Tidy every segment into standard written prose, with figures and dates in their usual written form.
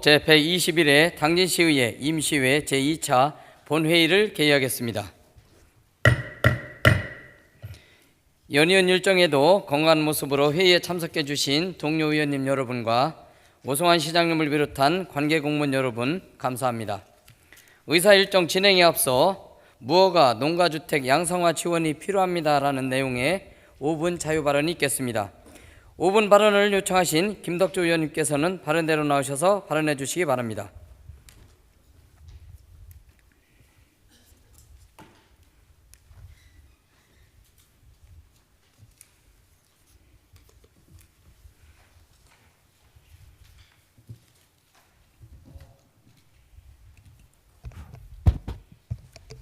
제121회 당진시의회 임시회 제2차 본회의를 개의하겠습니다. 연이은 일정에도 건강한 모습으로 회의에 참석해 주신 동료 의원님 여러분과 오송환 시장님을 비롯한 관계공무원 여러분 감사합니다. 의사 일정 진행에 앞서 무허가 농가주택 양성화 지원이 필요합니다라는 내용의 5분 자유 발언이 있겠습니다. 5분 발언을 요청하신 김덕주 의원님께서는 발언대로 나오셔서 발언해 주시기 바랍니다.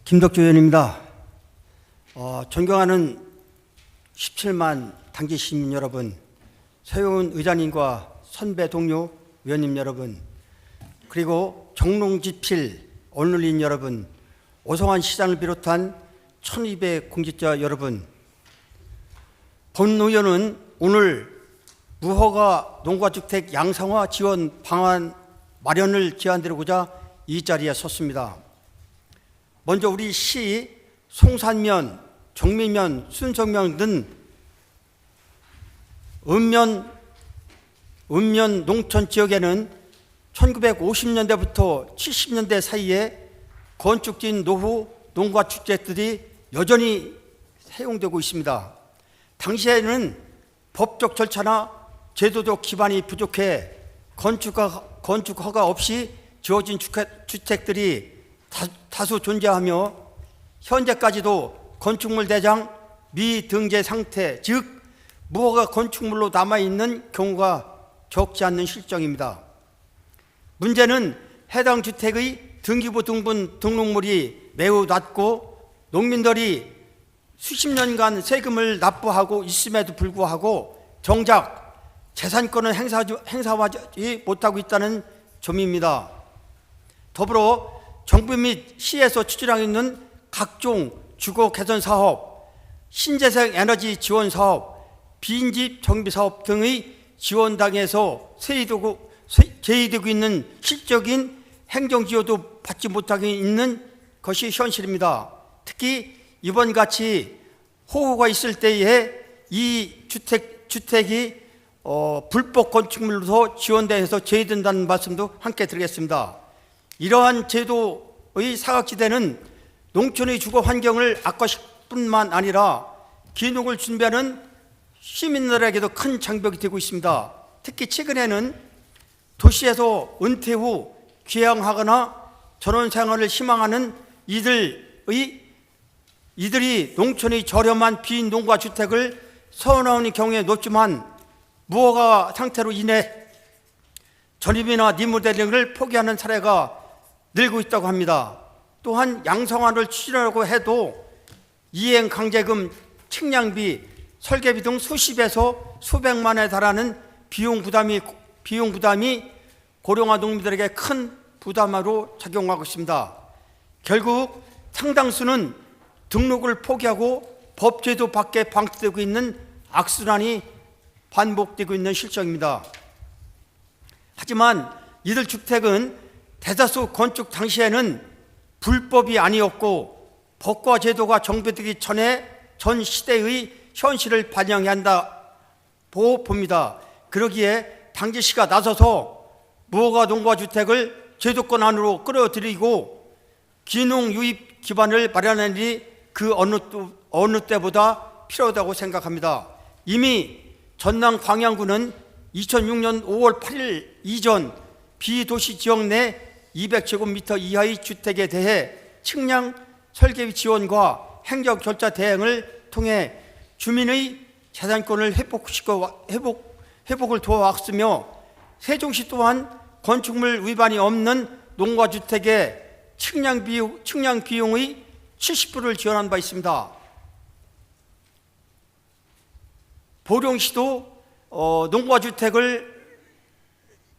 김덕주 의원입니다. 존경하는 17만 당진 시민 여러분, 서영훈 의장님과 선배 동료 의원님 여러분, 그리고 정농지필 오늘린 여러분, 오송환 시장을 비롯한 1200 공직자 여러분, 본 의원은 오늘 무허가 농가주택 양성화 지원 방안 마련을 제안드리고자 이 자리에 섰습니다. 먼저 우리 시 송산면, 정미면, 순성면 등 읍면 농촌 지역에는 1950년대부터 70년대 사이에 건축진 노후 농가주택들이 여전히 사용되고 있습니다. 당시에는 법적 절차나 제도적 기반이 부족해 건축허가 없이 지어진 주택들이 다수 존재하며 현재까지도 건축물 대장 미등재 상태, 즉 무허가 건축물로 남아있는 경우가 적지 않는 실정입니다. 문제는 해당 주택의 등기부 등본 등록물이 매우 낮고 농민들이 수십 년간 세금을 납부하고 있음에도 불구하고 정작 재산권을 행사하지 못하고 있다는 점입니다. 더불어 정부 및 시에서 추진하고 있는 각종 주거 개선 사업, 신재생 에너지 지원 사업, 빈집 정비 사업 등의 지원당에서 제의되고 있는 실적인 행정지원도 받지 못하고 있는 것이 현실입니다. 특히 이번같이 호우가 있을 때에 이 주택이 불법 건축물로 지원돼서 제의된다는 말씀도 함께 드리겠습니다. 이러한 제도의 사각지대는 농촌의 주거 환경을 악화시킬 뿐만 아니라 귀농을 준비하는 시민들에게도 큰 장벽이 되고 있습니다. 특히 최근에는 도시에서 은퇴 후 귀향하거나 전원 생활을 희망하는 이들이 농촌의 저렴한 비농가 주택을 선호하는 경우에 높지만 무허가 상태로 인해 전입이나 니무대 등을 포기하는 사례가 늘고 있다고 합니다. 또한 양성화를 추진하려고 해도 이행 강제금, 측량비, 설계비 등 수십에서 수백만에 달하는 비용 부담이 고령화 농민들에게 큰 부담으로 작용하고 있습니다. 결국 상당수는 등록을 포기하고 법제도 밖에 방치되고 있는 악순환이 반복되고 있는 실정입니다. 하지만 이들 주택은 대다수 건축 당시에는 불법이 아니었고 법과 제도가 정비되기 전에 전 시대의 현실을 반영해야 한다고 봅니다. 그러기에 당진시가 나서서 무허가 농가주택을 제도권 안으로 끌어들이고 귀농 유입 기반을 마련하는 일이 그 어느 때보다 필요하다고 생각합니다. 이미 전남 광양군은 2006년 5월 8일 이전 비도시 지역 내 200제곱미터 이하의 주택에 대해 측량 설계비 지원과 행정 절차 대행을 통해 주민의 재산권을 회복을 도와왔으며 세종시 또한 건축물 위반이 없는 농가주택의 측량 비용의 70%를 지원한 바 있습니다. 보령시도 농가주택을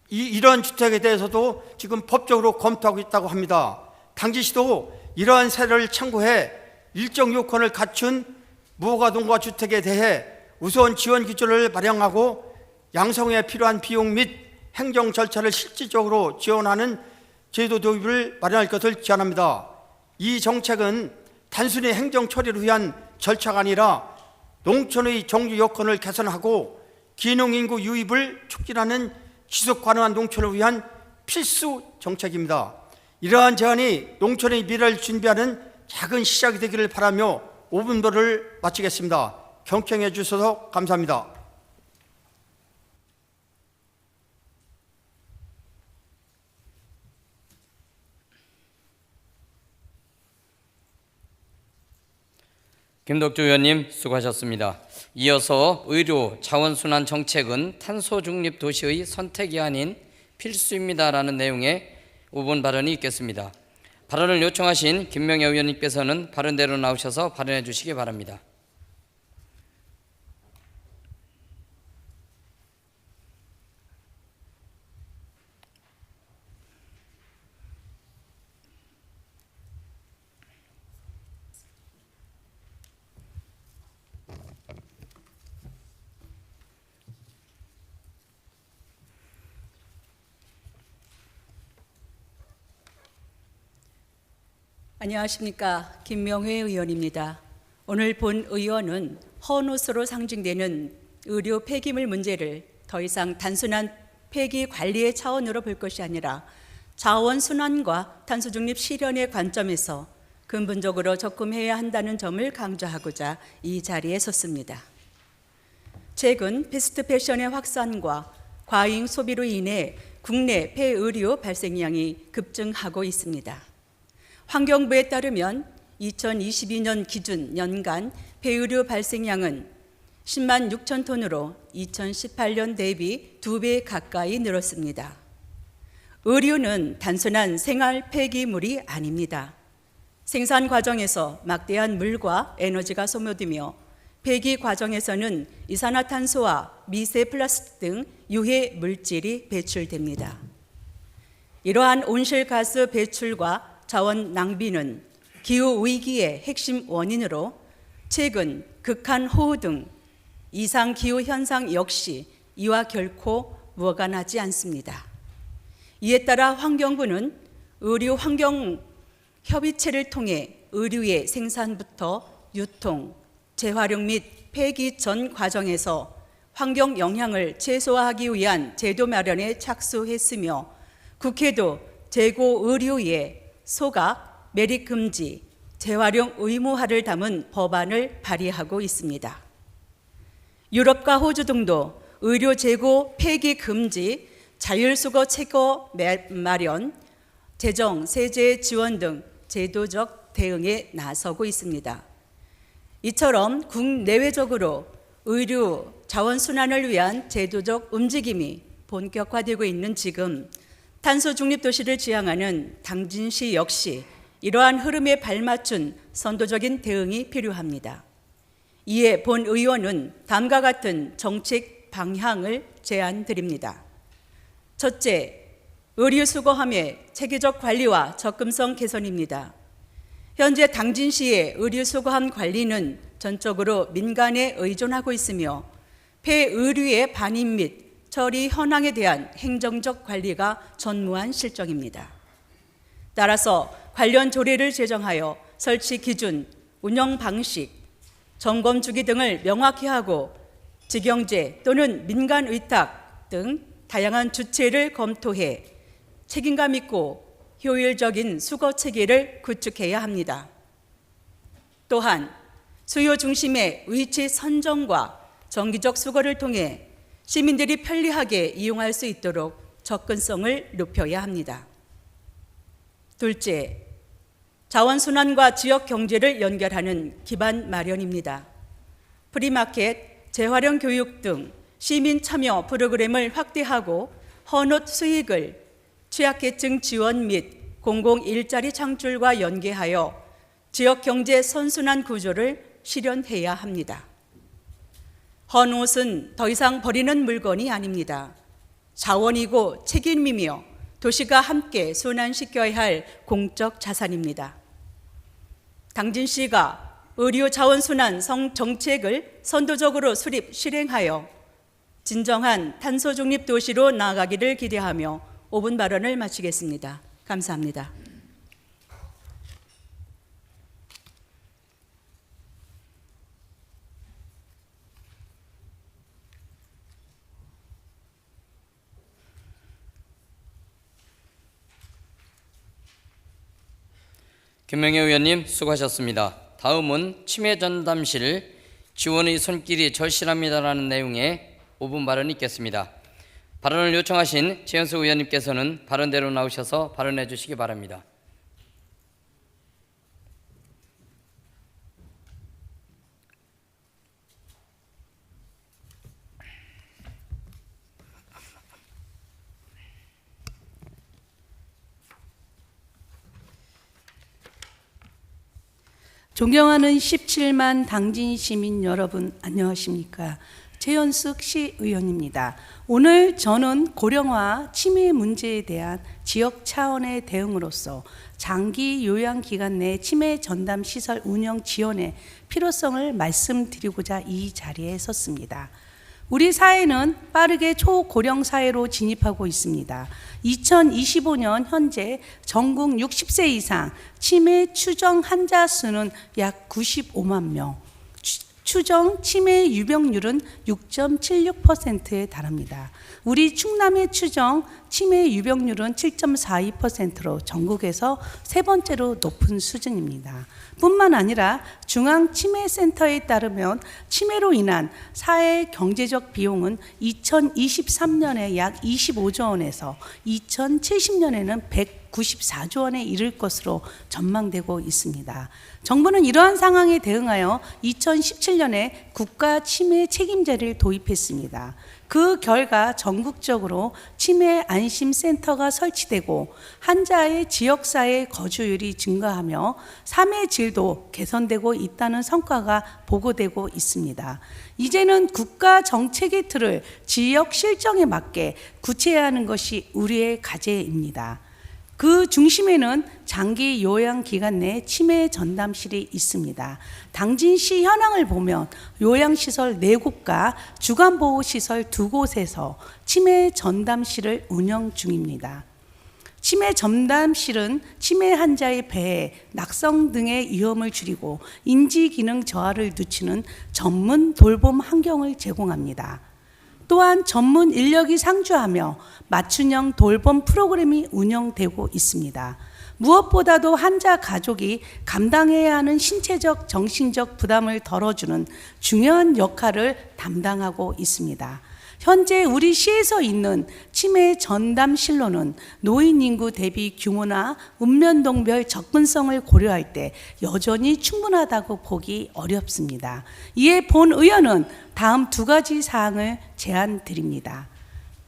이러한 주택에 대해서도 지금 법적으로 검토하고 있다고 합니다. 당진시도 이러한 사례를 참고해 일정 요건을 갖춘 무허가 농가주택에 대해 우선 지원 기조를 마련하고 양성에 필요한 비용 및 행정 절차를 실질적으로 지원하는 제도 도입을 마련할 것을 제안합니다. 이 정책은 단순히 행정 처리를 위한 절차가 아니라 농촌의 정주 여건을 개선하고 기농인구 유입을 촉진하는 지속 가능한 농촌을 위한 필수 정책입니다. 이러한 제안이 농촌의 미래를 준비하는 작은 시작이 되기를 바라며 5분도를 마치겠습니다. 경청해 주셔서 감사합니다. 김덕주 의원님 수고하셨습니다. 이어서 의료 자원순환 정책은 탄소 중립 도시의 선택이 아닌 필수입니다라는 내용의 5분 발언이 있겠습니다. 발언을 요청하신 김명애 의원님께서는 발언대로 나오셔서 발언해 주시기 바랍니다. 안녕하십니까. 김명회 의원입니다. 오늘 본 의원은 헌옷으로 상징되는 의료 폐기물 문제를 더 이상 단순한 폐기 관리의 차원으로 볼 것이 아니라 자원순환과 탄소중립 실현의 관점에서 근본적으로 접근해야 한다는 점을 강조하고자 이 자리에 섰습니다. 최근 패스트 패션의 확산과 과잉 소비로 인해 국내 폐의료 발생량이 급증하고 있습니다. 환경부에 따르면 2022년 기준 연간 폐의료 발생량은 10만 6천 톤으로 2018년 대비 2배 가까이 늘었습니다. 의류는 단순한 생활 폐기물이 아닙니다. 생산 과정에서 막대한 물과 에너지가 소모되며 폐기 과정에서는 이산화탄소와 미세 플라스틱 등 유해 물질이 배출됩니다. 이러한 온실가스 배출과 자원 낭비는 기후 위기의 핵심 원인으로 최근 극한호우 등 이상 기후 현상 역시 이와 결코 무관하지 않습니다. 이에 따라 환경부는 의류 환경 협의체를 통해 의류의 생산부터 유통, 재활용 및 폐기 전 과정에서 환경 영향을 최소화하기 위한 제도 마련에 착수했으며 국회도 재고 의류의 소각, 매립 금지, 재활용 의무화를 담은 법안을 발의하고 있습니다. 유럽과 호주 등도 의료 재고 폐기 금지, 자율수거 체거 마련, 재정, 세제 지원 등 제도적 대응에 나서고 있습니다. 이처럼 국내외적으로 의료 자원순환을 위한 제도적 움직임이 본격화되고 있는 지금 탄소 중립 도시를 지향하는 당진시 역시 이러한 흐름에 발맞춘 선도적인 대응이 필요합니다. 이에 본 의원은 다음과 같은 정책 방향을 제안드립니다. 첫째, 의류 수거함의 체계적 관리와 접근성 개선입니다. 현재 당진시의 의류 수거함 관리는 전적으로 민간에 의존하고 있으며 폐의류의 반입 및 처리 현황에 대한 행정적 관리가 전무한 실정입니다. 따라서 관련 조례를 제정하여 설치 기준, 운영 방식, 점검 주기 등을 명확히 하고 직영제 또는 민간 위탁 등 다양한 주체를 검토해 책임감 있고 효율적인 수거 체계를 구축해야 합니다. 또한 수요 중심의 위치 선정과 정기적 수거를 통해 시민들이 편리하게 이용할 수 있도록 접근성을 높여야 합니다. 둘째, 자원순환과 지역 경제를 연결하는 기반 마련입니다. 프리마켓, 재활용 교육 등 시민 참여 프로그램을 확대하고 헌옷 수익을 취약계층 지원 및 공공 일자리 창출과 연계하여 지역 경제 선순환 구조를 실현해야 합니다. 헌옷은 더 이상 버리는 물건이 아닙니다. 자원이고 책임이며 도시가 함께 순환시켜야 할 공적 자산입니다. 당진시가 의료 자원순환 정책을 선도적으로 수립 실행하여 진정한 탄소 중립 도시로 나아가기를 기대하며 5분 발언을 마치겠습니다. 감사합니다. 김명애 의원님 수고하셨습니다. 다음은 치매 전담실 지원의 손길이 절실합니다라는 내용의 5분 발언이 있겠습니다. 발언을 요청하신 최현수 의원님께서는 발언대로 나오셔서 발언해 주시기 바랍니다. 존경하는 17만 당진 시민 여러분, 안녕하십니까? 최현숙 시의원입니다. 오늘 저는 고령화 치매 문제에 대한 지역 차원의 대응으로서 장기 요양 기간 내 치매 전담 시설 운영 지원의 필요성을 말씀드리고자 이 자리에 섰습니다. 우리 사회는 빠르게 초고령 사회로 진입하고 있습니다. 2025년 현재 전국 60세 이상 치매 추정 환자 수는 약 95만 명, 추정 치매 유병률은 6.76%에 달합니다. 우리 충남의 추정 치매 유병률은 7.42%로 전국에서 세 번째로 높은 수준입니다. 뿐만 아니라 중앙치매센터에 따르면 치매로 인한 사회 경제적 비용은 2023년에 약 25조 원에서 2070년에는 194조 원에 이를 것으로 전망되고 있습니다. 정부는 이러한 상황에 대응하여 2017년에 국가 치매 책임제를 도입했습니다. 그 결과 전국적으로 치매 안심센터가 설치되고 환자의 지역사회 거주율이 증가하며 삶의 질도 개선되고 있다는 성과가 보고되고 있습니다. 이제는 국가 정책의 틀을 지역 실정에 맞게 구체화하는 것이 우리의 과제입니다. 그 중심에는 장기 요양 기간 내 치매 전담실이 있습니다. 당진시 현황을 보면 요양시설 4곳과 주간보호시설 2곳에서 치매 전담실을 운영 중입니다. 치매 전담실은 치매 환자의 폐해, 낙성 등의 위험을 줄이고 인지기능 저하를 늦추는 전문 돌봄 환경을 제공합니다. 또한 전문 인력이 상주하며 맞춤형 돌봄 프로그램이 운영되고 있습니다. 무엇보다도 환자 가족이 감당해야 하는 신체적, 정신적 부담을 덜어주는 중요한 역할을 담당하고 있습니다. 현재 우리 시에서 있는 치매 전담실로는 노인 인구 대비 규모나 읍면동별 접근성을 고려할 때 여전히 충분하다고 보기 어렵습니다. 이에 본 의원은 다음 2가지 사항을 제안드립니다.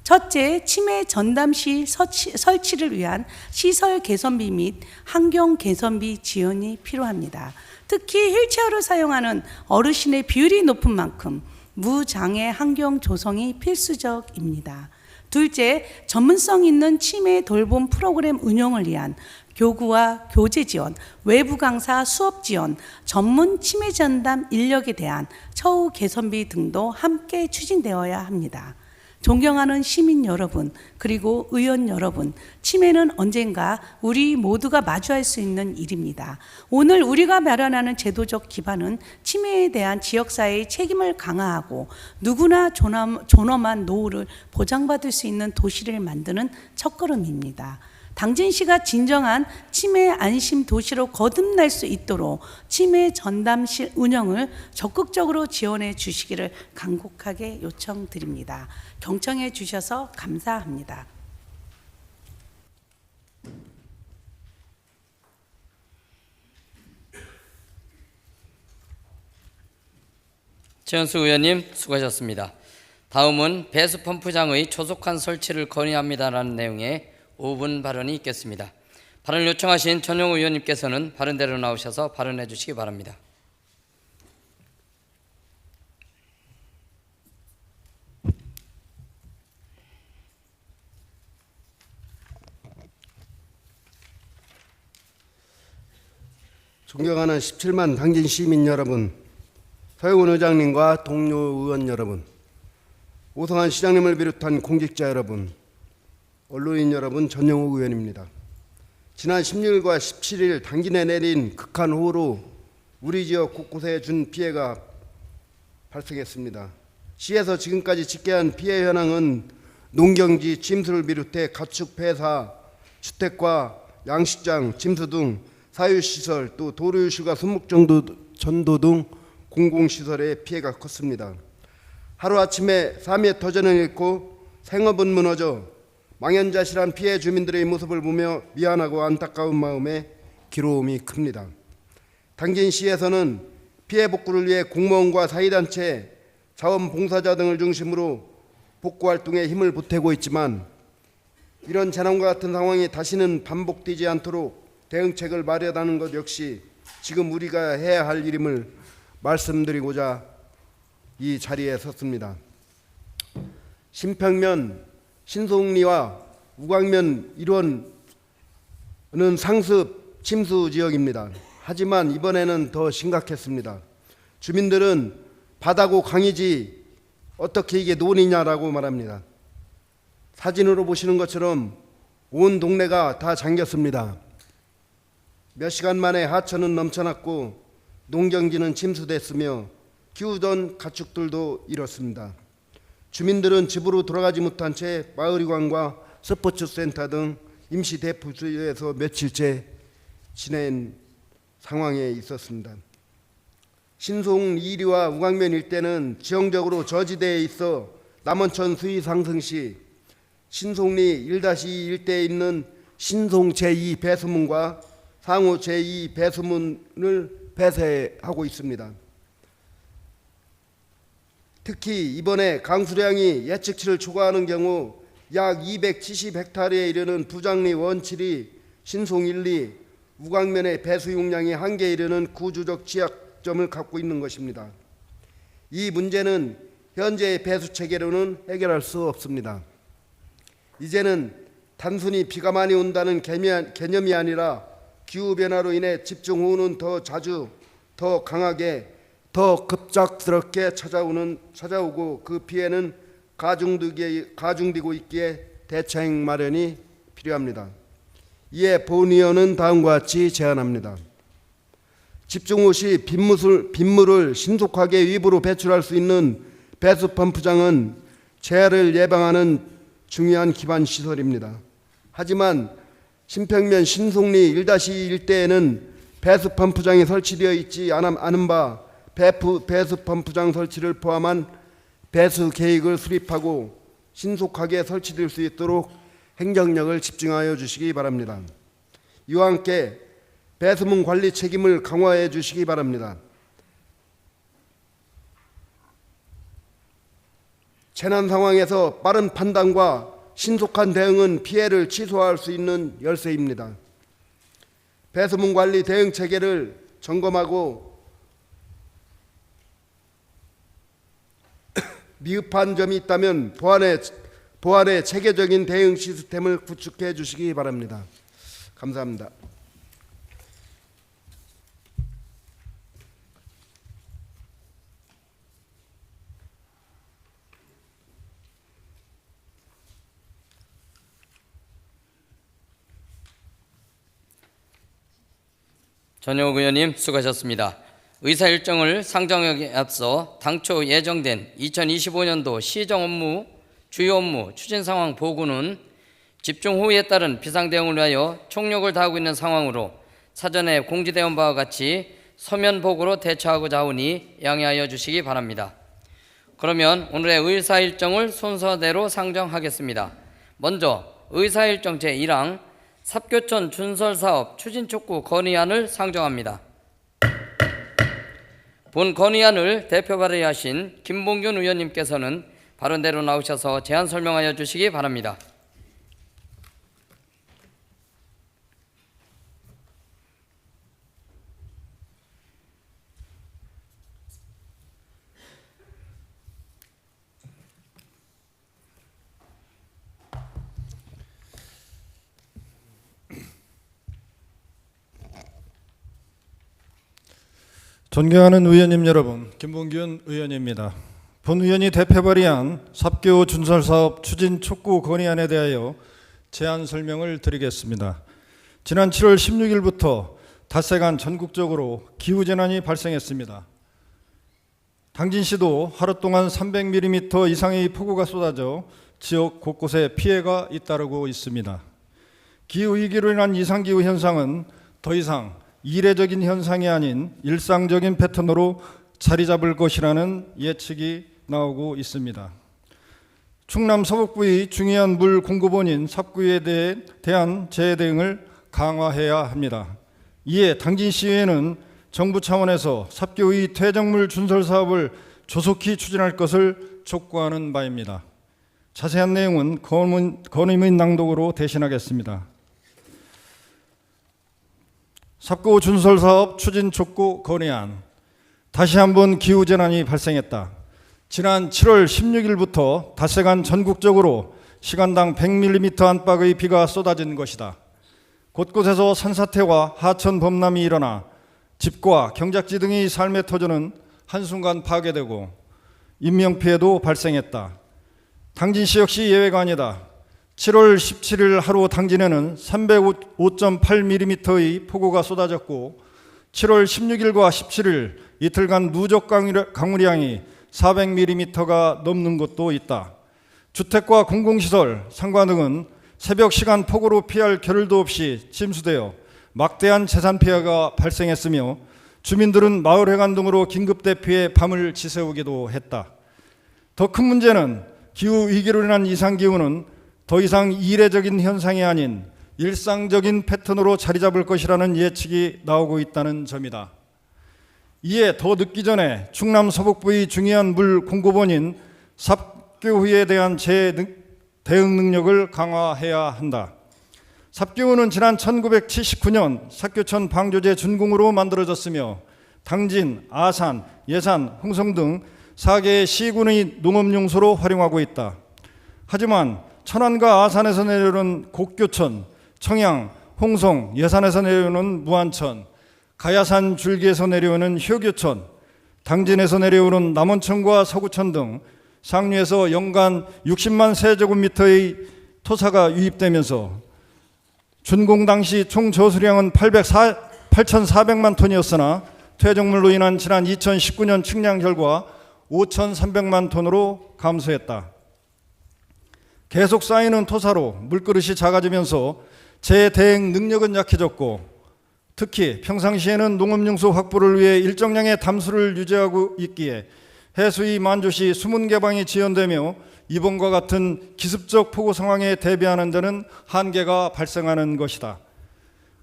첫째, 치매 전담실 설치를 위한 시설 개선비 및 환경 개선비 지원이 필요합니다. 특히 휠체어를 사용하는 어르신의 비율이 높은 만큼 무장애 환경 조성이 필수적입니다. 둘째, 전문성 있는 치매 돌봄 프로그램 운영을 위한 교구와 교재 지원, 외부 강사 수업 지원, 전문 치매 전담 인력에 대한 처우 개선비 등도 함께 추진되어야 합니다. 존경하는 시민 여러분, 그리고 의원 여러분, 치매는 언젠가 우리 모두가 마주할 수 있는 일입니다. 오늘 우리가 마련하는 제도적 기반은 치매에 대한 지역사회의 책임을 강화하고 누구나 존엄한 노후를 보장받을 수 있는 도시를 만드는 첫걸음입니다. 당진시가 진정한 치매 안심 도시로 거듭날 수 있도록 치매 전담실 운영을 적극적으로 지원해 주시기를 간곡하게 요청드립니다. 경청해 주셔서 감사합니다. 최현수 의원님 수고하셨습니다. 다음은 배수 펌프장의 조속한 설치를 건의합니다라는 내용의 5분 발언이 있겠습니다. 발언을 요청하신 전용 의원님께서는 발언대로 나오셔서 발언해 주시기 바랍니다. 존경하는 17만 당진 시민 여러분, 서영훈 의장님과 동료 의원 여러분, 오성환 시장님을 비롯한 공직자 여러분, 언론인 여러분, 전영욱 의원입니다. 지난 16일과 17일 당진에 내린 극한호우로 우리 지역 곳곳에 준 피해가 발생했습니다. 시에서 지금까지 집계한 피해 현황은 농경지, 침수를 비롯해 가축 폐사, 주택과 양식장, 침수 등 사유시설, 또 도로유실과 수목전도 등 공공시설의 피해가 컸습니다. 하루아침에 3m전을 잃고 생업은 무너져 망연자실한 피해 주민들의 모습을 보며 미안하고 안타까운 마음에 기로움이 큽니다. 당진시에서는 피해 복구를 위해 공무원과 사회단체, 자원봉사자 등을 중심으로 복구활동에 힘을 보태고 있지만 이런 재난과 같은 상황이 다시는 반복되지 않도록 대응책을 마련하는 것 역시 지금 우리가 해야 할 일임을 말씀드리고자 이 자리에 섰습니다. 신평면, 신송리와 우광면 일원은 상습 침수 지역입니다. 하지만 이번에는 더 심각했습니다. 주민들은 바다고 강이지 어떻게 이게 논이냐라고 말합니다. 사진으로 보시는 것처럼 온 동네가 다 잠겼습니다. 몇 시간 만에 하천은 넘쳐났고 농경지는 침수됐으며 키우던 가축들도 잃었습니다. 주민들은 집으로 돌아가지 못한 채 마을의관과 스포츠센터 등 임시 대피소에서 며칠째 지낸 상황에 있었습니다. 신송 2리와 우광면 일대는 지형적으로 저지대에 있어 남원천 수위 상승 시 신송리 1-2 일대에 있는 신송 제2 배수문과 상호 제2 배수문을 폐쇄하고 있습니다. 특히 이번에 강수량이 예측치를 초과하는 경우 약 270헥타르에 이르는 부장리 원칠이 신송 1리 우광면의 배수 용량이 한계에 이르는 구조적 취약점을 갖고 있는 것입니다. 이 문제는 현재의 배수 체계로는 해결할 수 없습니다. 이제는 단순히 비가 많이 온다는 개념이 아니라 기후변화로 인해 집중호우는 더 자주, 더 강하게, 더 급작스럽게 찾아오고 그 피해는 가중되고 있기에 대책 마련이 필요합니다. 이에 본의원은 다음과 같이 제안합니다. 집중호우 시 빗물을 신속하게 위부로 배출할 수 있는 배수 펌프장은 재해를 예방하는 중요한 기반 시설입니다. 하지만 신평면 신송리 1-2 일대에는 배수 펌프장이 설치되어 있지 않은 바 배수 펌프장 설치를 포함한 배수 계획을 수립하고 신속하게 설치될 수 있도록 행정력을 집중하여 주시기 바랍니다. 이와 함께 배수문 관리 책임을 강화해 주시기 바랍니다. 재난 상황에서 빠른 판단과 신속한 대응은 피해를 취소할 수 있는 열쇠입니다. 배수문 관리 대응 체계를 점검하고 미흡한 점이 있다면 보완의 체계적인 대응 시스템을 구축해 주시기 바랍니다. 감사합니다. 전영욱 의원님 수고하셨습니다. 의사 일정을 상정하기에 앞서 당초 예정된 2025년도 시정 업무, 주요 업무 추진 상황 보고는 집중호우에 따른 비상대응을 위하여 총력을 다하고 있는 상황으로 사전에 공지되어 온 바와 같이 서면 보고로 대처하고자 하오니 양해하여 주시기 바랍니다. 그러면 오늘의 의사 일정을 순서대로 상정하겠습니다. 먼저 의사 일정 제1항 삽교천 준설사업 추진촉구 건의안을 상정합니다. 본 건의안을 대표 발의하신 김봉균 의원님께서는 발언대로 나오셔서 제안 설명하여 주시기 바랍니다. 존경하는 의원님 여러분, 김봉균 의원입니다. 본 의원이 대표 발의한 삽교 준설사업 추진 촉구 건의안에 대하여 제안 설명을 드리겠습니다. 지난 7월 16일부터 닷새간 전국적으로 기후재난이 발생했습니다. 당진시도 하루 동안 300mm 이상의 폭우가 쏟아져 지역 곳곳에 피해가 잇따르고 있습니다. 기후위기로 인한 이상기후 현상은 더 이상 이례적인 현상이 아닌 일상적인 패턴으로 자리 잡을 것이라는 예측이 나오고 있습니다. 충남 서북부의 중요한 물 공급원인 삽구에 대한 재해 대응을 강화해야 합니다. 이에 당진시의회는 정부 차원에서 삽교의 퇴적물 준설 사업을 조속히 추진할 것을 촉구하는 바입니다. 자세한 내용은 건의문 낭독으로 대신하겠습니다. 삽교 준설 사업 추진 촉구 건의안. 다시 한번 기후재난이 발생했다. 지난 7월 16일부터 닷새간 전국적으로 시간당 100mm 안팎의 비가 쏟아진 것이다. 곳곳에서 산사태와 하천 범람이 일어나 집과 경작지 등의 삶의 터전은 한순간 파괴되고 인명피해도 발생했다. 당진시 역시 예외가 아니다. 7월 17일 하루 당진에는 305.8mm의 폭우가 쏟아졌고 7월 16일과 17일 이틀간 누적 강우량이 400mm가 넘는 곳도 있다. 주택과 공공시설, 상가 등은 새벽 시간 폭우로 피할 겨를도 없이 침수되어 막대한 재산 피해가 발생했으며 주민들은 마을회관 등으로 긴급 대피해 밤을 지새우기도 했다. 더 큰 문제는 기후위기로 인한 이상기후는 더 이상 이례적인 현상이 아닌 일상적인 패턴으로 자리 잡을 것이라는 예측이 나오고 있다는 점이다. 이에 더 늦기 전에 충남 서북부의 중요한 물 공급원인 삽교후에 대한 대응 능력을 강화해야 한다. 삽교후는 지난 1979년 삽교천 방조제 준공으로 만들어졌으며 당진, 아산, 예산, 홍성 등 4개의 시군의 농업용소로 활용하고 있다. 하지만 천안과 아산에서 내려오는 곡교천, 청양, 홍성, 예산에서 내려오는 무안천, 가야산 줄기에서 내려오는 효교천, 당진에서 내려오는 남원천과 서구천 등 상류에서 연간 60만 세제곱미터의 토사가 유입되면서 준공 당시 총 저수량은 8,400만 톤이었으나 퇴적물로 인한 지난 2019년 측량 결과 5,300만 톤으로 감소했다. 계속 쌓이는 토사로 물그릇이 작아지면서 재대응 능력은 약해졌고 특히 평상시에는 농업용소 확보를 위해 일정량의 담수를 유지하고 있기에 해수위 만조시 수문 개방이 지연되며 이번과 같은 기습적 폭우 상황에 대비하는 데는 한계가 발생하는 것이다.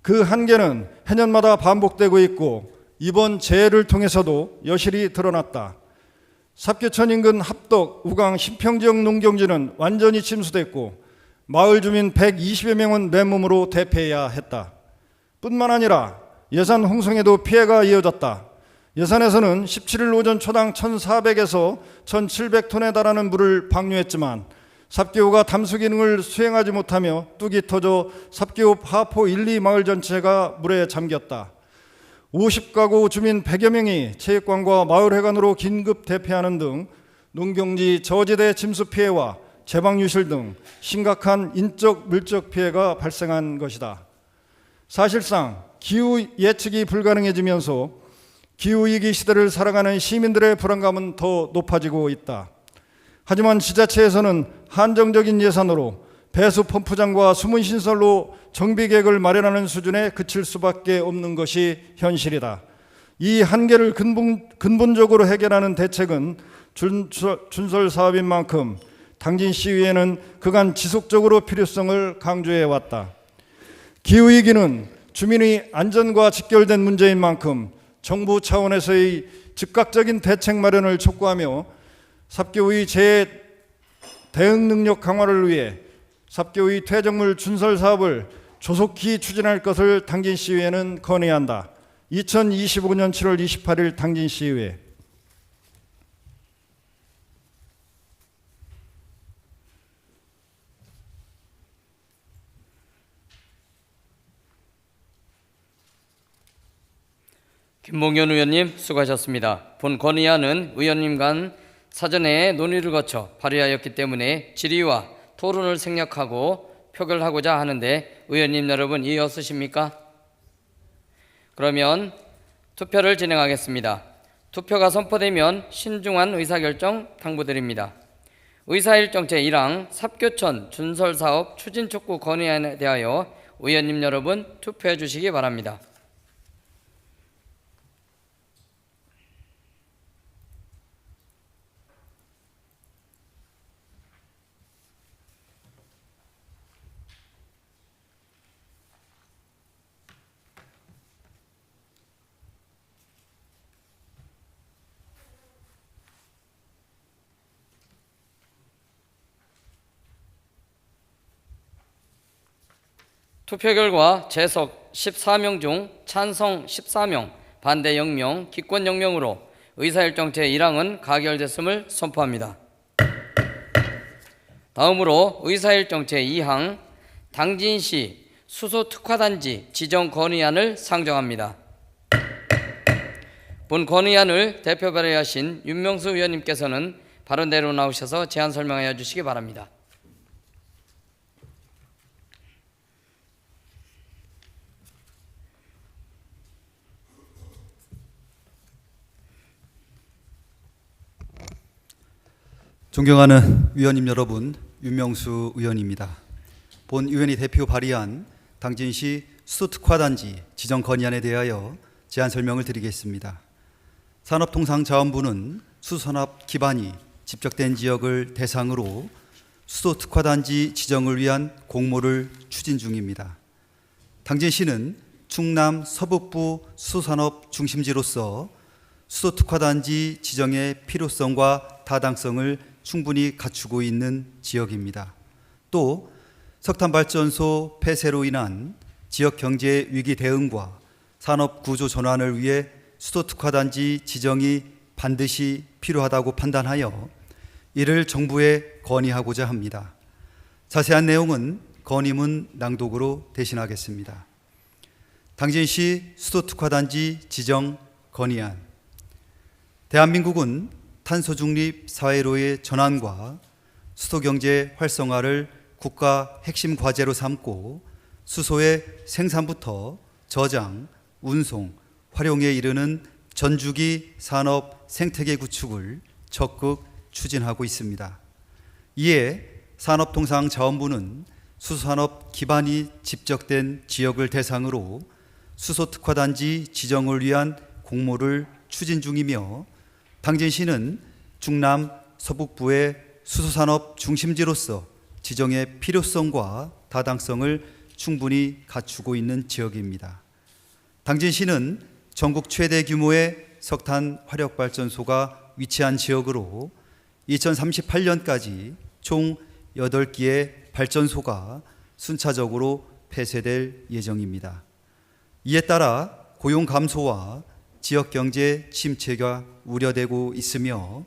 그 한계는 해년마다 반복되고 있고 이번 재해를 통해서도 여실히 드러났다. 삽교천 인근 합덕, 우강, 신평지역 농경지는 완전히 침수됐고 마을 주민 120여 명은 맨몸으로 대피해야 했다. 뿐만 아니라 예산 홍성에도 피해가 이어졌다. 예산에서는 17일 오전 초당 1,400에서 1,700톤에 달하는 물을 방류했지만 삽교후가 담수 기능을 수행하지 못하며 뚝이 터져 삽교후 하포 1, 2 마을 전체가 물에 잠겼다. 50가구 주민 100여 명이 체육관과 마을회관으로 긴급 대피하는 등 농경지 저지대 침수 피해와 제방유실 등 심각한 인적 물적 피해가 발생한 것이다. 사실상 기후 예측이 불가능해지면서 기후위기 시대를 살아가는 시민들의 불안감은 더 높아지고 있다. 하지만 지자체에서는 한정적인 예산으로 배수 펌프장과 수문시설로 정비계획을 마련하는 수준에 그칠 수밖에 없는 것이 현실이다. 이 한계를 근본적으로 해결하는 대책은 준설 사업인 만큼 당진시의회는 그간 지속적으로 필요성을 강조해왔다. 기후위기는 주민의 안전과 직결된 문제인 만큼 정부 차원에서의 즉각적인 대책 마련을 촉구하며 삽교의 재해 대응 능력 강화를 위해 삽교의 퇴적물 준설 사업을 조속히 추진할 것을 당진시의회는 건의한다. 2025년 7월 28일 당진시의회. 김봉현 의원님 수고하셨습니다. 본 건의안은 의원님 간 사전에 논의를 거쳐 발의하였기 때문에 질의와 토론을 생략하고 표결하고자 하는데 의원님 여러분 이의 없으십니까? 그러면 투표를 진행하겠습니다. 투표가 선포되면 신중한 의사결정 당부드립니다. 의사일정 제1항 삽교천 준설사업 추진촉구 건의안에 대하여 의원님 여러분 투표해 주시기 바랍니다. 투표 결과 재석 14명 중 찬성 14명, 반대 0명, 기권 0명으로 의사일정 제1항은 가결됐음을 선포합니다. 다음으로 의사일정 제2항 당진시 수소특화단지 지정 건의안을 상정합니다. 본 건의안을 대표 발의하신 윤명수 의원님께서는 발언대로 나오셔서 제안 설명하여 주시기 바랍니다. 존경하는 위원님 여러분, 윤명수 의원입니다. 본 의원이 대표 발의한 당진시 수소특화단지 지정 건의안에 대하여 제안 설명을 드리겠습니다. 산업통상자원부는 수소산업 기반이 집적된 지역을 대상으로 수소특화단지 지정을 위한 공모를 추진 중입니다. 당진시는 충남 서북부 수소산업 중심지로서 수소특화단지 지정의 필요성과 타당성을 충분히 갖추고 있는 지역입니다. 또 석탄발전소 폐쇄로 인한 지역 경제 위기 대응과 산업 구조 전환을 위해 수소특화단지 지정이 반드시 필요하다고 판단하여 이를 정부에 건의하고자 합니다. 자세한 내용은 건의문 낭독으로 대신하겠습니다. 당진시 수소특화단지 지정 건의안. 대한민국은 탄소중립 사회로의 전환과 수소경제 활성화를 국가 핵심 과제로 삼고 수소의 생산부터 저장, 운송, 활용에 이르는 전주기 산업 생태계 구축을 적극 추진하고 있습니다. 이에 산업통상자원부는 수소산업 기반이 집적된 지역을 대상으로 수소특화단지 지정을 위한 공모를 추진 중이며 당진시는 충남 서북부의 수소산업 중심지로서 지정의 필요성과 타당성을 충분히 갖추고 있는 지역입니다. 당진시는 전국 최대 규모의 석탄 화력발전소가 위치한 지역으로 2038년까지 총 8기의 발전소가 순차적으로 폐쇄될 예정입니다. 이에 따라 고용 감소와 지역 경제 침체가 우려되고 있으며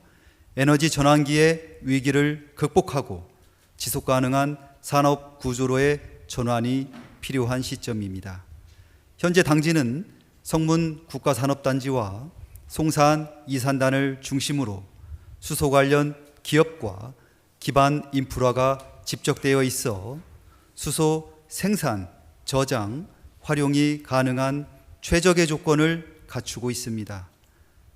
에너지 전환기의 위기를 극복하고 지속 가능한 산업 구조로의 전환이 필요한 시점입니다. 현재 당진은 성문 국가산업단지와 송산 이산단을 중심으로 수소 관련 기업과 기반 인프라가 집적되어 있어 수소 생산, 저장, 활용이 가능한 최적의 조건을 갖추고 있습니다.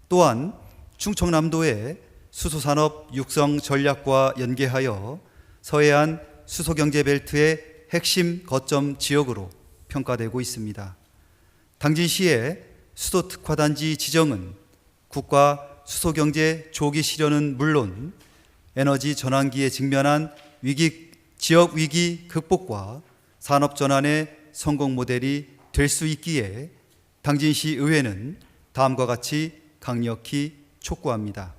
또한 충청남도의 수소산업 육성 전략과 연계하여 서해안 수소경제벨트의 핵심 거점 지역으로 평가되고 있습니다. 당진시의 수소특화단지 지정은 국가 수소경제 조기 실현은 물론 에너지 전환기에 직면한 지역 위기 극복과 산업 전환의 성공 모델이 될 수 있기에 당진시 의회는 다음과 같이 강력히 촉구합니다.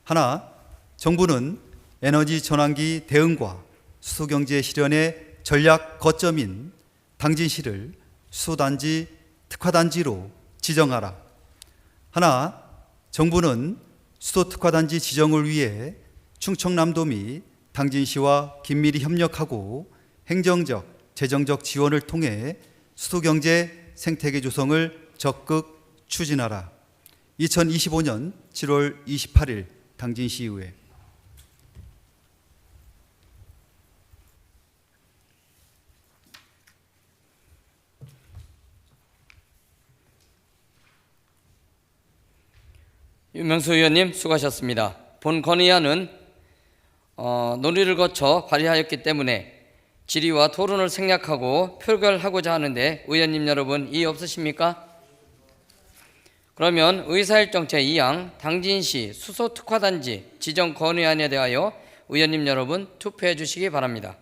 하나, 정부는 에너지 전환기 대응과 수소경제 실현의 전략 거점인 당진시를 수소단지 특화단지로 지정하라. 하나, 정부는 수소특화단지 지정을 위해 충청남도 및 당진시와 긴밀히 협력하고 행정적, 재정적 지원을 통해 수소경제 생태계 조성을 적극 추진하라. 2025년 7월 28일 당진시의회. 유명수 의원님 수고하셨습니다. 본 건의안은 논의를 거쳐 발의하였기 때문에 질의와 토론을 생략하고 표결하고자 하는데 의원님 여러분 이의 없으십니까? 그러면 의사일정 제2항 당진시 수소특화단지 지정 건의안에 대하여 의원님 여러분 투표해 주시기 바랍니다.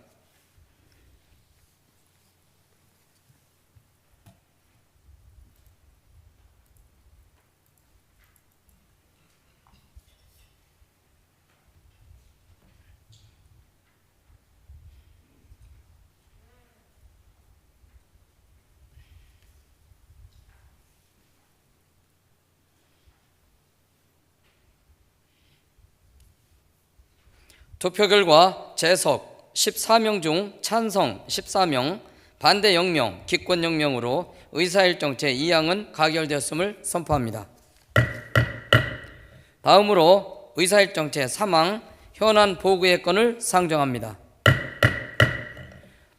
투표 결과 재석 14명 중 찬성 14명, 반대 0명, 기권 0명으로 의사일정 제2항은 가결되었음을 선포합니다. 다음으로 의사일정 제3항 현안 보고의 건을 상정합니다.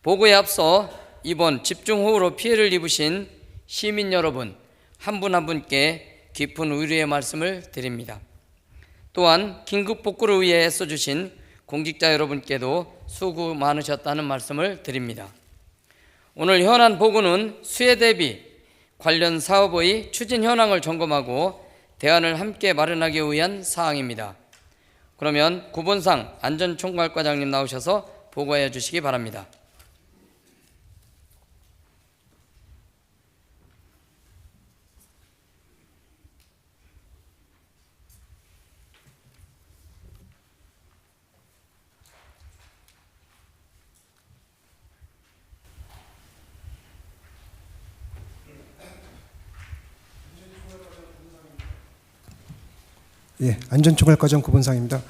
보고에 앞서 이번 집중호우로 피해를 입으신 시민 여러분 한 분 한 분께 깊은 위로의 말씀을 드립니다. 또한 긴급복구를 위해 애써주신 공직자 여러분께도 수고 많으셨다는 말씀을 드립니다. 오늘 현안 보고는 수해 대비 관련 사업의 추진 현황을 점검하고 대안을 함께 마련하기 위한 사항입니다. 그러면 구본상 안전총괄과장님 나오셔서 보고해 주시기 바랍니다. 예, 안전총괄과장 구본상입니다.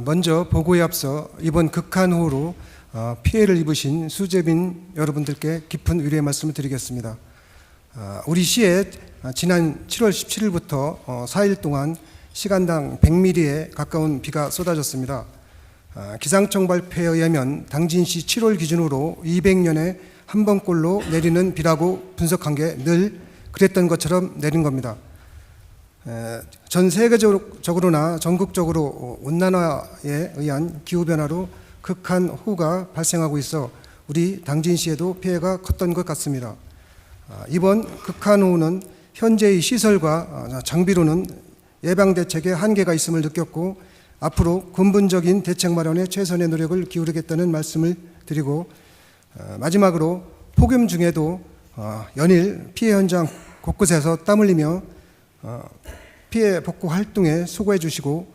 먼저 보고에 앞서 이번 극한호우로 피해를 입으신 수재민 여러분들께 깊은 위로의 말씀을 드리겠습니다. 우리 시에 지난 7월 17일부터 4일 동안 시간당 100mm에 가까운 비가 쏟아졌습니다. 기상청 발표에 의하면 당진시 7월 기준으로 200년에 한 번꼴로 내리는 비라고 분석한 게 늘 그랬던 것처럼 내린 겁니다. 전 세계적으로나 전국적으로 온난화에 의한 기후변화로 극한호우가 발생하고 있어 우리 당진시에도 피해가 컸던 것 같습니다. 이번 극한호우는 현재의 시설과 장비로는 예방대책에 한계가 있음을 느꼈고 앞으로 근본적인 대책 마련에 최선의 노력을 기울이겠다는 말씀을 드리고 마지막으로 폭염 중에도 연일 피해 현장 곳곳에서 땀 흘리며 피해 복구 활동에 수고해 주시고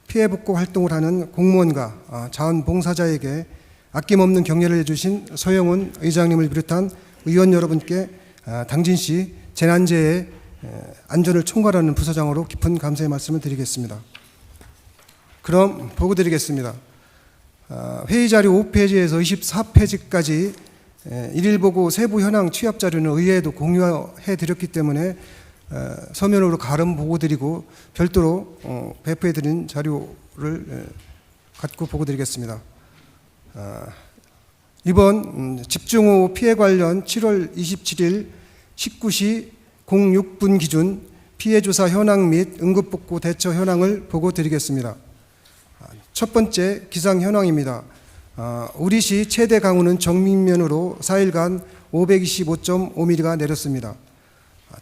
피해 복구 활동을 하는 공무원과 자원봉사자에게 아낌없는 격려를 해주신 서영훈 의장님을 비롯한 의원 여러분께 당진시 재난재해 안전을 총괄하는 부서장으로 깊은 감사의 말씀을 드리겠습니다. 그럼 보고 드리겠습니다. 회의자료 5페이지에서 24페이지까지 일일보고 세부 현황 취합 자료는 의회에도 공유해 드렸기 때문에 서면으로 가름 보고 드리고 별도로 배포해 드린 자료를 갖고 보고 드리겠습니다. 이번 집중호우 피해 관련 7월 27일 19시 06분 기준 피해 조사 현황 및 응급복구 대처 현황을 보고 드리겠습니다. 첫 번째 기상 현황입니다. 우리 시 최대 강우는 정민면으로 4일간 525.5mm가 내렸습니다.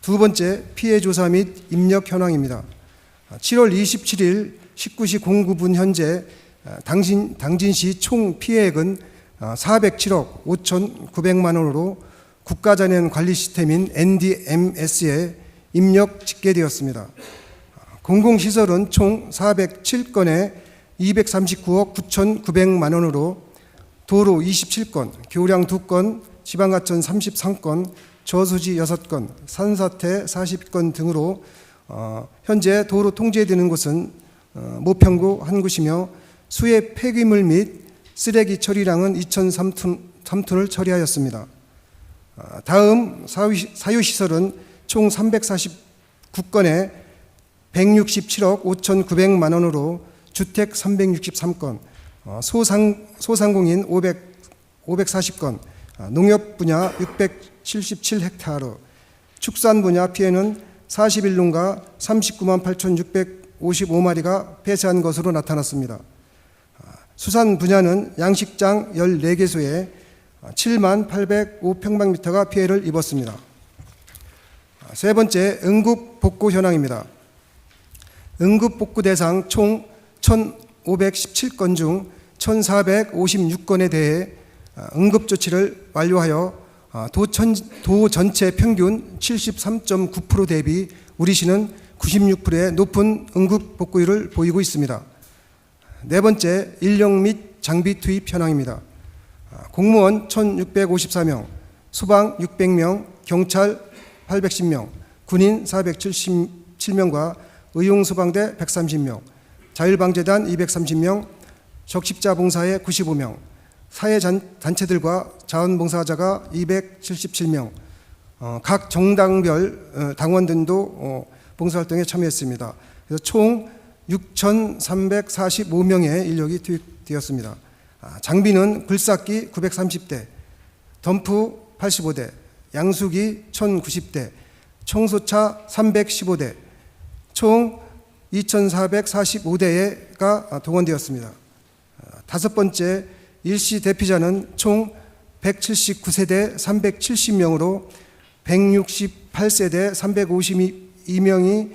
두 번째 피해 조사 및 입력 현황입니다. 7월 27일 19시 09분 현재 당진시 총 피해액은 407억 5,900만 원으로 국가자연관리 시스템인 NDMS에 입력 집계되었습니다. 공공시설은 총 407건에 239억 9,900만 원으로 도로 27건, 교량 2건, 지방하천 33건, 저수지 6건, 산사태 40건 등으로 현재 도로 통제되는 곳은 모평구 한 곳이며 수해 폐기물 및 쓰레기 처리량은 2,003톤을 처리하였습니다. 다음 사유시설은 총 349건에 167억 5,900만 원으로 주택 363건, 소상공인 540건, 농협 분야 677헥타르, 축산 분야 피해는 41농가 39만 8,655마리가 폐쇄한 것으로 나타났습니다. 수산 분야는 양식장 14개소에 7만 805평방미터가 피해를 입었습니다. 세 번째, 응급 복구 현황입니다. 응급 복구 대상 총 1,517건 중 1,456건에 대해 응급 조치를 완료하여 도 전체 평균 73.9% 대비 우리 시는 96%의 높은 응급 복구율을 보이고 있습니다. 네 번째, 인력 및 장비 투입 현황입니다. 공무원 1,654명, 소방 600명, 경찰 810명, 군인 477명과 의용소방대 130명, 자율방재단 230명, 적십자봉사회 95명, 사회단체들과 자원봉사자가 277명, 각 정당별 당원들도 봉사활동에 참여했습니다. 그래서 총 6,345명의 인력이 투입되었습니다. 장비는 굴삭기 930대, 덤프 85대, 양수기 1,090대, 청소차 315대, 총 2,445대가 동원되었습니다. 다섯 번째, 일시 대피자는 총 179세대 370명으로 168세대 352명이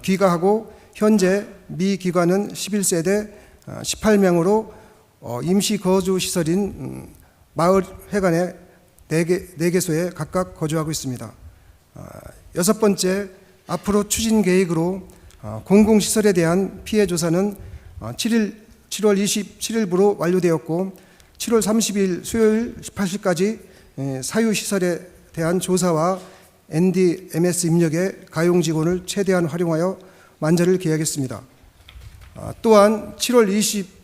귀가하고 현재 미귀가는 11세대 18명으로 임시 거주 시설인 마을 회관의 4개소에 각각 거주하고 있습니다. 여섯 번째, 앞으로 추진 계획으로 공공시설에 대한 피해 조사는 7월 27일부로 완료되었고 7월 30일 수요일 18시까지 사유시설에 대한 조사와 NDMS 입력에 가용 직원을 최대한 활용하여 만전을 기하겠습니다. 또한 7월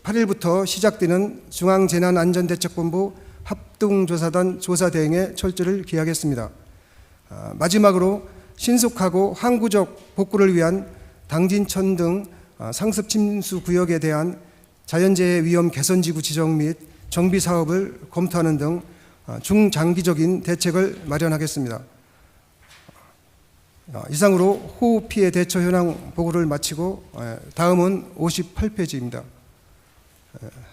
28일부터 시작되는 중앙재난안전대책본부 합동조사단 조사 대행에 철저를 기하겠습니다. 마지막으로 신속하고 항구적 복구를 위한 당진천 등 상습 침수 구역에 대한 자연재해 위험 개선지구 지정 및 정비 사업을 검토하는 등 중장기적인 대책을 마련하겠습니다. 이상으로 호우 피해 대처 현황 보고를 마치고 다음은 58페이지입니다.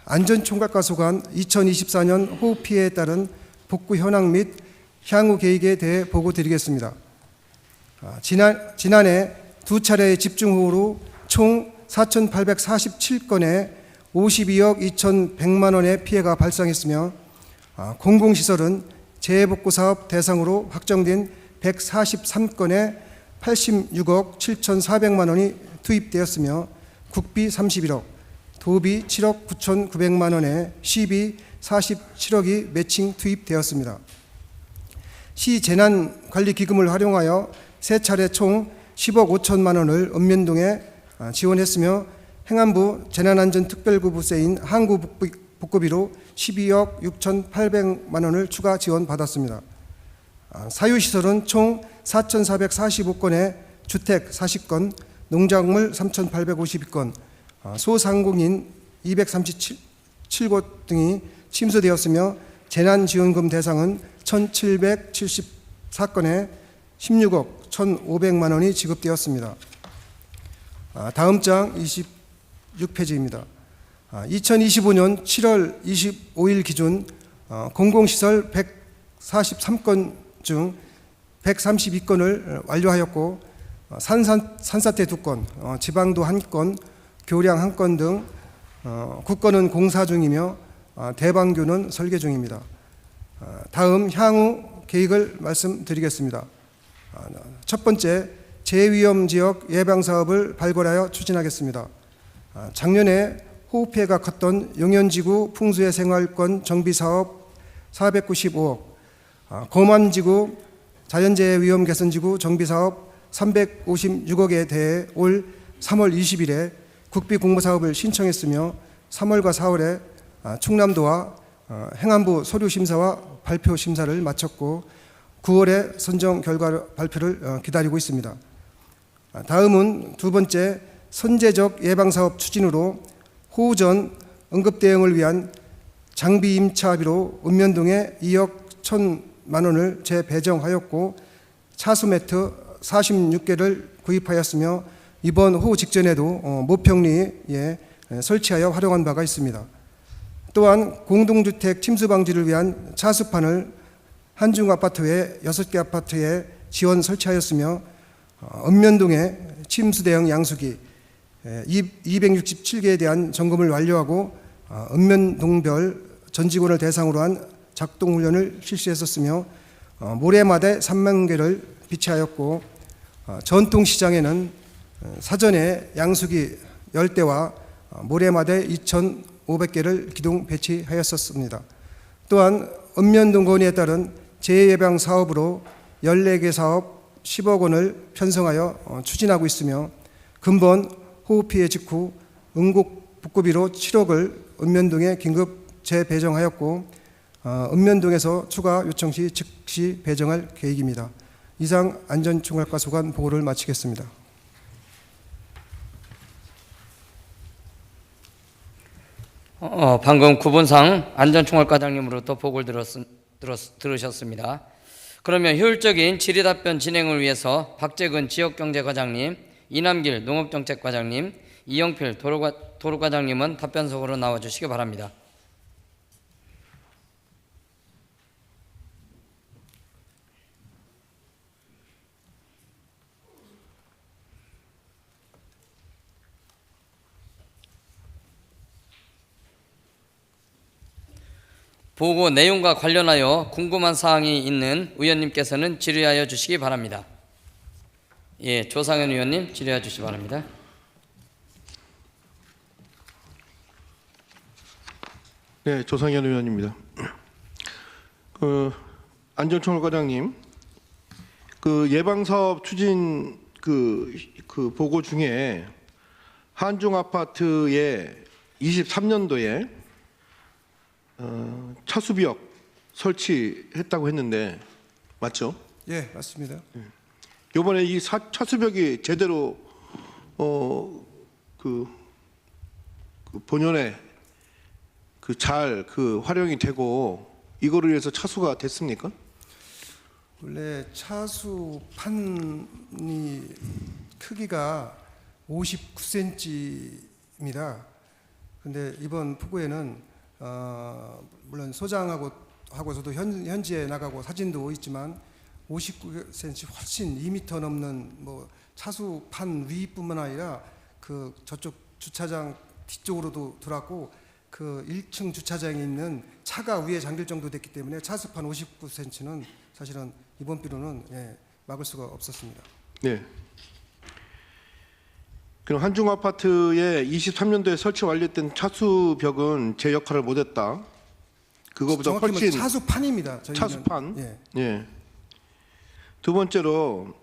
안전총괄과소관 2024년 호우 피해에 따른 복구 현황 및 향후 계획에 대해 보고 드리겠습니다. 지난해 두 차례의 집중호우로 총 4,847건의 52억 2,100만 원의 피해가 발생했으며 공공시설은 재해복구사업 대상으로 확정된 143건에 86억 7,400만 원이 투입되었으며 국비 31억, 도비 7억 9,900만 원에 시비 47억이 매칭 투입되었습니다. 시 재난관리기금을 활용하여 세 차례 총 10억 5천만 원을 읍면동에 지원했으며 행안부 재난안전특별부부세인 항구복구비로 12억 6,800만 원을 추가 지원받았습니다. 사유시설은 총 4,445건의 주택 40건, 농작물 3,852건, 소상공인 237곳 등이 침수되었으며 재난지원금 대상은 1,774건에 16억 1,500만 원이 지급되었습니다. 다음 장 26페이지입니다. 2025년 7월 25일 기준 공공시설 143건 중 132건을 완료하였고 산사태 2건, 지방도 1건, 교량 1건 등 9건은 공사 중이며 대방교는 설계 중입니다. 다음 향후 계획을 말씀드리겠습니다. 첫 번째, 재위험 지역 예방 사업을 발굴하여 추진하겠습니다. 작년에 호우 피해가 컸던 용현지구 풍수해 생활권 정비 사업 495억, 거만지구 자연재해 위험 개선지구 정비 사업 356억에 대해 올 3월 20일에 국비 공모 사업을 신청했으며 3월과 4월에 충남도와 행안부 서류 심사와 발표 심사를 마쳤고 9월에 선정 결과 발표를 기다리고 있습니다. 다음은 두 번째 선제적 예방사업 추진으로 호우 전 응급 대응을 위한 장비 임차비로 읍면동에 2억 1천만 원을 재배정하였고 차수 매트 46개를 구입하였으며 이번 호우 직전에도 모평리에 설치하여 활용한 바가 있습니다. 또한 공동주택 침수 방지를 위한 차수판을 한중 아파트 외 6개 아파트에 지원 설치하였으며 읍면동에 침수 대응 양수기 267개에 대한 점검을 완료하고 읍면동별 전 직원을 대상으로 한 작동 훈련을 실시했었으며 모래마대 3만 개를 비치하였고 전통시장에는 사전에 양수기 10대와 모래마대 2,500개를 기동 배치하였었습니다. 또한 읍면동 건의에 따른 재해예방 사업으로 14개 사업 10억 원을 편성하여 추진하고 있으며 근본 호우 피해 직후 응급 복구비로 7억을 읍면동에 긴급 재배정하였고 읍면동에서 추가 요청 시 즉시 배정할 계획입니다. 이상 안전총괄과 소관 보고를 마치겠습니다. 방금 구본상 안전총괄과장님으로부터 보고를 들으셨습니다. 그러면 효율적인 질의답변 진행을 위해서 박재근 지역경제과장님, 이남길 농업정책과장님, 이영필 도로과장님은 답변석으로 나와주시기 바랍니다. 보고 내용과 관련하여 궁금한 사항이 있는 의원님께서는 질의하여 주시기 바랍니다. 예, 조상현 의원님 질의해 주시기 바랍니다. 네, 조상현 의원입니다. 안전총괄과장님, 예방사업 추진 보고 중에 한중 아파트에 23년도에 차수벽 설치했다고 했는데 맞죠? 예, 맞습니다. 이번에 이 차수벽이 제대로 본연의 잘 활용이 되고 이거를 위해서 차수가 됐습니까? 원래 차수판이 크기가 59cm입니다. 근데 이번 폭우에는 물론 소장하고서도 현지에 나가고 사진도 있지만 59cm 훨씬 2m 넘는 차수판 위뿐만 아니라 저쪽 주차장 뒤쪽으로도 들어왔고 1층 주차장에 있는 차가 위에 잠길 정도 됐기 때문에 차수판 59cm는 사실은 이번 비로는 막을 수가 없었습니다. 네. 그럼 한중 아파트에 23년도에 설치 완료된 차수벽은 제 역할을 못했다. 그거보다 훨씬 차수판입니다. 차수판. 예. 예. 두 번째로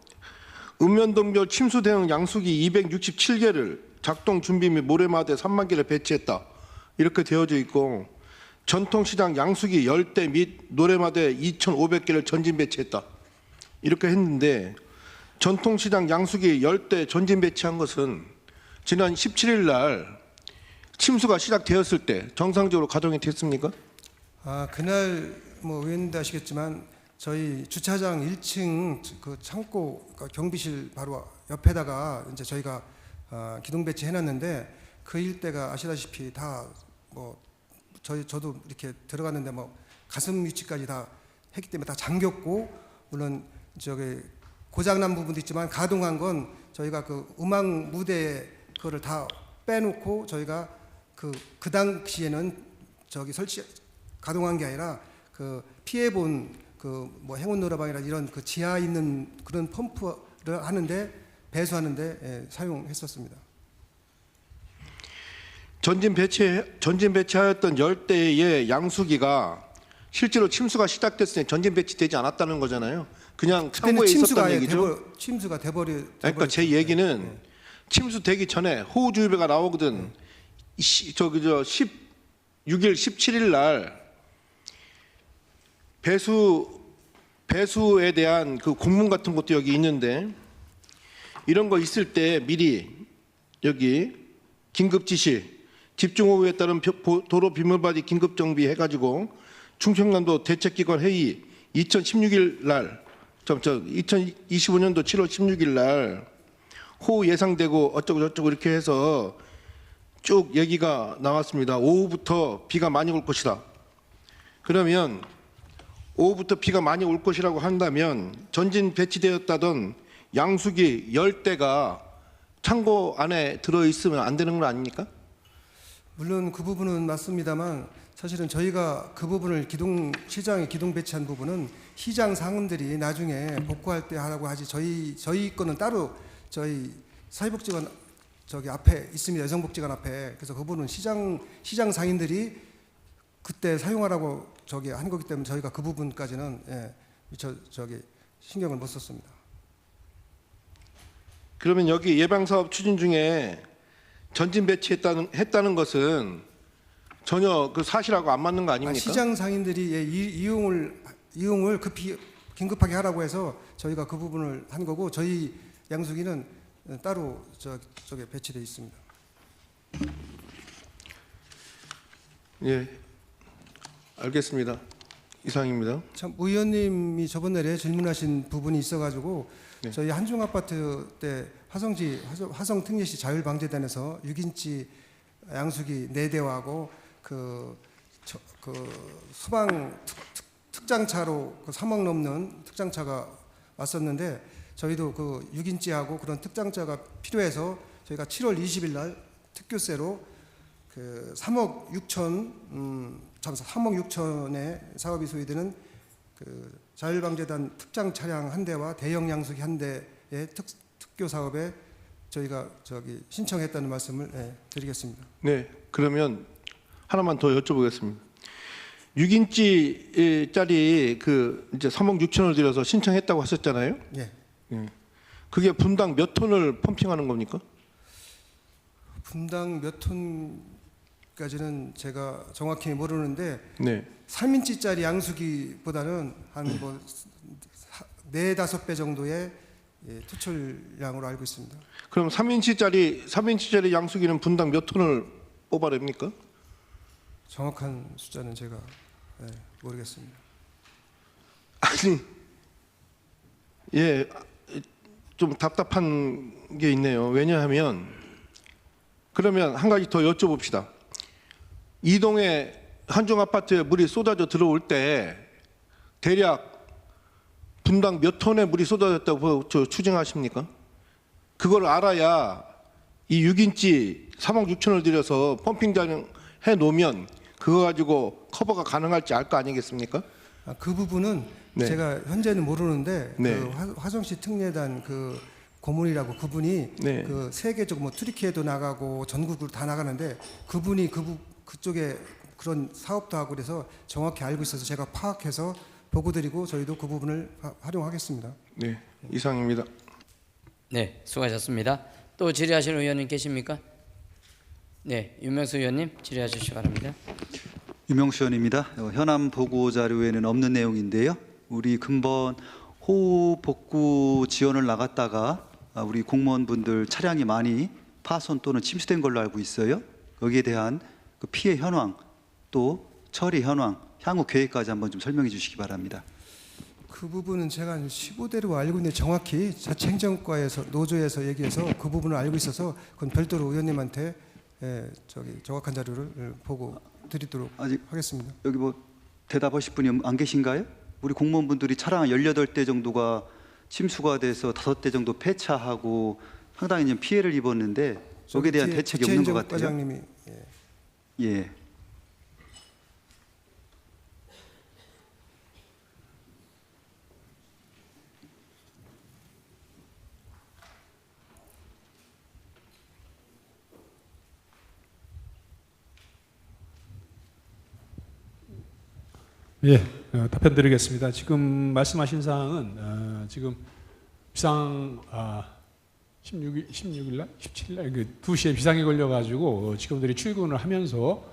읍면동별 침수 대응 양수기 267개를 작동 준비 및 모래마대 3만 개를 배치했다. 이렇게 되어져 있고 전통시장 양수기 10대 및 모래마대 2,500개를 전진 배치했다. 이렇게 했는데 전통시장 양수기 10대 전진 배치한 것은 지난 17일 날 침수가 시작되었을 때 정상적으로 가동이 됐습니까? 그날 의원님도 아시겠지만 저희 주차장 1층 창고 경비실 바로 옆에다가 이제 저희가 기동 배치해 놨는데 그 일대가 아시다시피 다 저도 이렇게 들어갔는데 가슴 위치까지 다 했기 때문에 다 잠겼고 물론 고장난 부분도 있지만 가동한 건 저희가 음악 무대 그거를 다 빼놓고 저희가 그 당시에는 가동한 게 아니라 피해 본 행운 노래방이나 이런 지하에 있는 그런 펌프를 하는데 배수하는데 사용했었습니다. 전진 배치하였던 10대의 양수기가 실제로 침수가 시작됐을 때 전진 배치되지 않았다는 거잖아요. 그냥 창고에 있었던 얘기죠. 침수가 그러니까 제 얘기는 침수되기 전에 호우주의보가 나오거든. 16일, 17일 날 배수에 대한 공문 같은 것도 여기 있는데 이런 거 있을 때 미리 여기 긴급 지시, 집중호우에 따른 도로 비물바디 긴급 정비 해가지고 충청남도 대책기관 회의 2016일 날, 2025년도 7월 16일 날 호우 예상되고 어쩌고 저쩌고 이렇게 해서 쭉 얘기가 나왔습니다. 오후부터 비가 많이 올 것이다. 그러면 오후부터 비가 많이 올 것이라고 한다면 전진 배치되었다던 양수기 10대가 창고 안에 들어있으면 안 되는 건 아닙니까? 물론 그 부분은 맞습니다만 사실은 저희가 그 부분을 시장에 기둥 배치한 부분은 시장 상인들이 나중에 복구할 때 하라고 하지 저희 거는 따로 저희 사회복지관 저기 앞에 있습니다. 여성복지관 앞에. 그래서 그 부분은 시장 상인들이 그때 사용하라고 저기 한 거기 때문에 저희가 그 부분까지는 저기 신경을 못 썼습니다. 그러면 여기 예방사업 추진 중에 전진 배치했다는 것은 전혀 그 사실하고 안 맞는 거 아닙니까? 시장 상인들이 이용을 긴급하게 하라고 해서 저희가 그 부분을 한 거고 저희 양수기는 따로 저게 배치되어 있습니다. 예, 알겠습니다. 이상입니다. 참 의원님이 저번 날에 질문하신 부분이 있어가지고 네. 저희 한중 아파트 때 화성 특례시 자율방재단에서 6인치 양수기 4대하고 그 소방 특장차로 3억 넘는 특장차가 왔었는데 저희도 그 6인치하고 그런 특장차가 필요해서 저희가 7월 20일 날 특교세로 그 3억 6천의 사업이 소요되는 그 자율방재단 특장 차량 한 대와 대형 양수기 한 대의 특교 사업에 저희가 신청했다는 말씀을 드리겠습니다. 네, 그러면 하나만 더 여쭤보겠습니다. 6인치짜리 그 이제 3억 6천을 들여서 신청했다고 하셨잖아요. 예. 예. 그게 분당 몇 톤을 펌핑하는 겁니까? 분당 몇 톤까지는 제가 정확히 모르는데 네. 3인치짜리 양수기보다는 한 뭐 4-5배 정도의 투철량으로 알고 있습니다. 그럼 3인치짜리 양수기는 분당 몇 톤을 뽑아냅니까? 정확한 숫자는 제가 모르겠습니다. 아니, 예, 좀 답답한 게 있네요. 왜냐하면 그러면 한 가지 더 여쭤봅시다. 이동에 한중 아파트에 물이 쏟아져 들어올 때 대략 분당 몇 톤의 물이 쏟아졌다고 추정하십니까? 그걸 알아야 이 6인치 3억 6천을 들여서 펌핑장 해 놓으면 그거 가지고 커버가 가능할지 알 거 아니겠습니까? 그 부분은 네. 제가 현재는 모르는데 네. 그 화성시 특례단 그 고문이라고 그분이 네. 그 세계적 뭐 튀르키예도 나가고 전국으로 다 나가는데 그분이 그쪽에 그런 사업도 하고 그래서 정확히 알고 있어서 제가 파악해서 보고 드리고 저희도 그 부분을 활용하겠습니다. 네, 이상입니다. 네, 수고하셨습니다. 또 질의하실 의원님 계십니까? 네, 윤명수 의원님 질의해 주시기 바랍니다. 유명수 의원입니다. 현안 보고 자료에는 없는 내용인데요. 우리 근본 호우 복구 지원을 나갔다가 우리 공무원분들 차량이 많이 파손 또는 침수된 걸로 알고 있어요. 여기에 대한 그 피해 현황 또 처리 현황 향후 계획까지 한번 좀 설명해 주시기 바랍니다. 그 부분은 제가 한 15대로 알고 있는데 정확히 자치행정과에서 노조에서 얘기해서 그 부분을 알고 있어서 그건 별도로 의원님한테 정확한 자료를 보고 드리도록 아직 하겠습니다. 여기 뭐 대답하실 분이 안 계신가요? 우리 공무원분들이 차량 18대 정도가 침수가 돼서 5대 정도 폐차하고 상당히 좀 피해를 입었는데 여기에 대한 대책이 없는 것 같아요. 과장님이 예. 예, 답변드리겠습니다. 지금 말씀하신 사항은 지금 비상 16일 날, 17일 날 2시에 비상이 걸려가지고 직원들이 출근을 하면서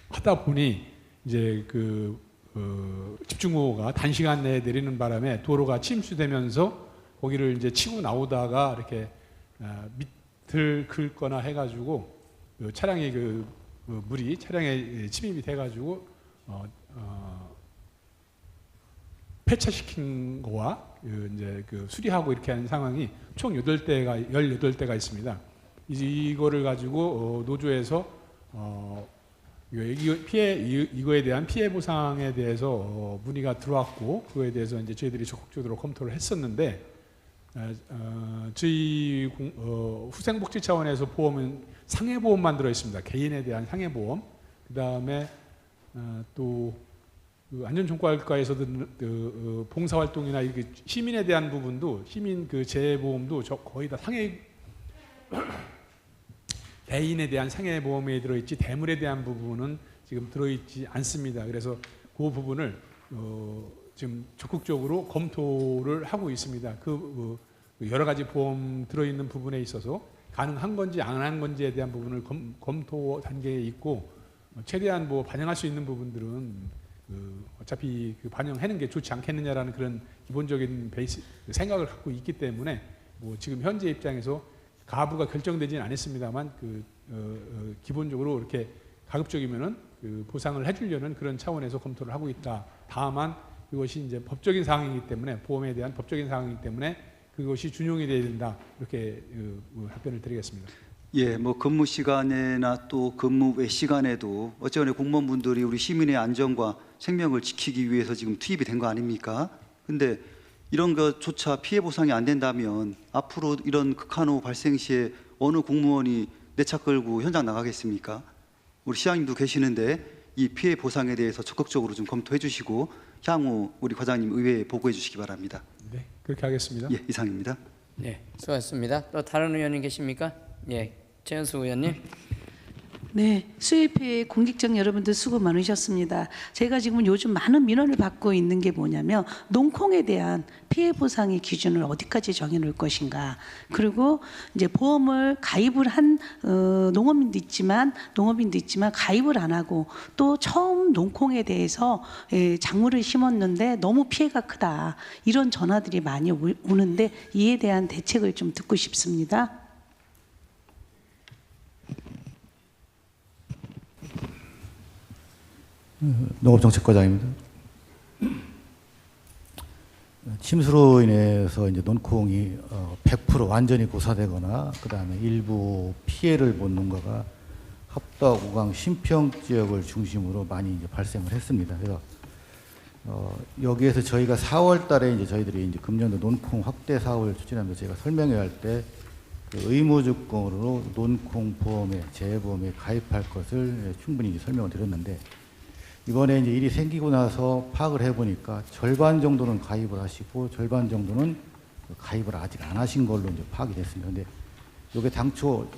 하다 보니 이제 집중호우가 단시간 내에 내리는 바람에 도로가 침수되면서 거기를 이제 치고 나오다가 이렇게 밑을 긁거나 해가지고 그 차량의 물이 차량에 침입이 돼가지고 폐차시킨 거와 이제 수리하고 이렇게 하는 상황이 총 18대가 있습니다. 이거를 가지고 노조에서 이거에 대한 피해 보상에 대해서 문의가 들어왔고, 그거에 대해서 이제 저희들이 적극적으로 검토를 했었는데, 저희 후생복지 차원에서 보험은 상해보험만 들어 있습니다. 개인에 대한 상해보험. 그 다음에 또 안전총괄과에서도 봉사활동이나 시민에 대한 부분도, 시민 재해보험도 거의 다 대인에 대한 상해보험에 들어있지 대물에 대한 부분은 지금 들어있지 않습니다. 그래서 그 부분을 지금 적극적으로 검토를 하고 있습니다. 여러 가지 보험 들어있는 부분에 있어서 가능한 건지 안 한 건지에 대한 부분을 검토 단계에 있고, 최대한 반영할 수 있는 부분들은 어차피 반영하는 게 좋지 않겠느냐라는 그런 기본적인 생각을 갖고 있기 때문에 지금 현재 입장에서 가부가 결정되지는 않았습니다만 기본적으로 이렇게 가급적이면은 보상을 해주려는 그런 차원에서 검토를 하고 있다. 다만 그것이 이제 법적인 사항이기 때문에, 보험에 대한 법적인 사항이기 때문에 그것이 준용이 돼야 된다. 이렇게 답변을 드리겠습니다. 예, 근무 시간에나 또 근무 외 시간에도 어쨌거나 공무원분들이 우리 시민의 안전과 생명을 지키기 위해서 지금 투입이 된 거 아닙니까? 근데 이런 것조차 피해 보상이 안 된다면 앞으로 이런 극한호 발생 시에 어느 공무원이 내 차 끌고 현장 나가겠습니까? 우리 시장님도 계시는데 이 피해 보상에 대해서 적극적으로 좀 검토해 주시고 향후 우리 과장님 의회에 보고해 주시기 바랍니다. 네, 그렇게 하겠습니다. 예, 이상입니다. 네, 수고하셨습니다. 또 다른 의원님 계십니까? 예, 최현수 의원님. 네, 수혜피해 공직자 여러분들 수고 많으셨습니다. 제가 지금 요즘 많은 민원을 받고 있는 게 뭐냐면 농콩에 대한 피해 보상의 기준을 어디까지 정해 놓을 것인가. 그리고 이제 보험을 가입을 한 농업인도 있지만 가입을 안 하고 또 처음 농콩에 대해서 작물을 심었는데 너무 피해가 크다. 이런 전화들이 많이 오는데 이에 대한 대책을 좀 듣고 싶습니다. 농업정책과장입니다. 침수로 인해서 이제 논콩이 100% 완전히 고사되거나 그다음에 일부 피해를 본 농가가 합덕, 우강, 신평 지역을 중심으로 많이 이제 발생을 했습니다. 그래서 여기에서 저희가 4월달에 이제 저희들이 이제 금년도 논콩 확대 사업을 추진하면서 제가 설명회 할 때 의무조건으로 논콩 보험에 재해보험에 가입할 것을 충분히 이제 설명을 드렸는데. 이번에 이제 일이 생기고 나서 파악을 해보니까 절반 정도는 가입을 하시고 절반 정도는 가입을 아직 안 하신 걸로 이제 파악이 됐습니다. 근데 이게 당초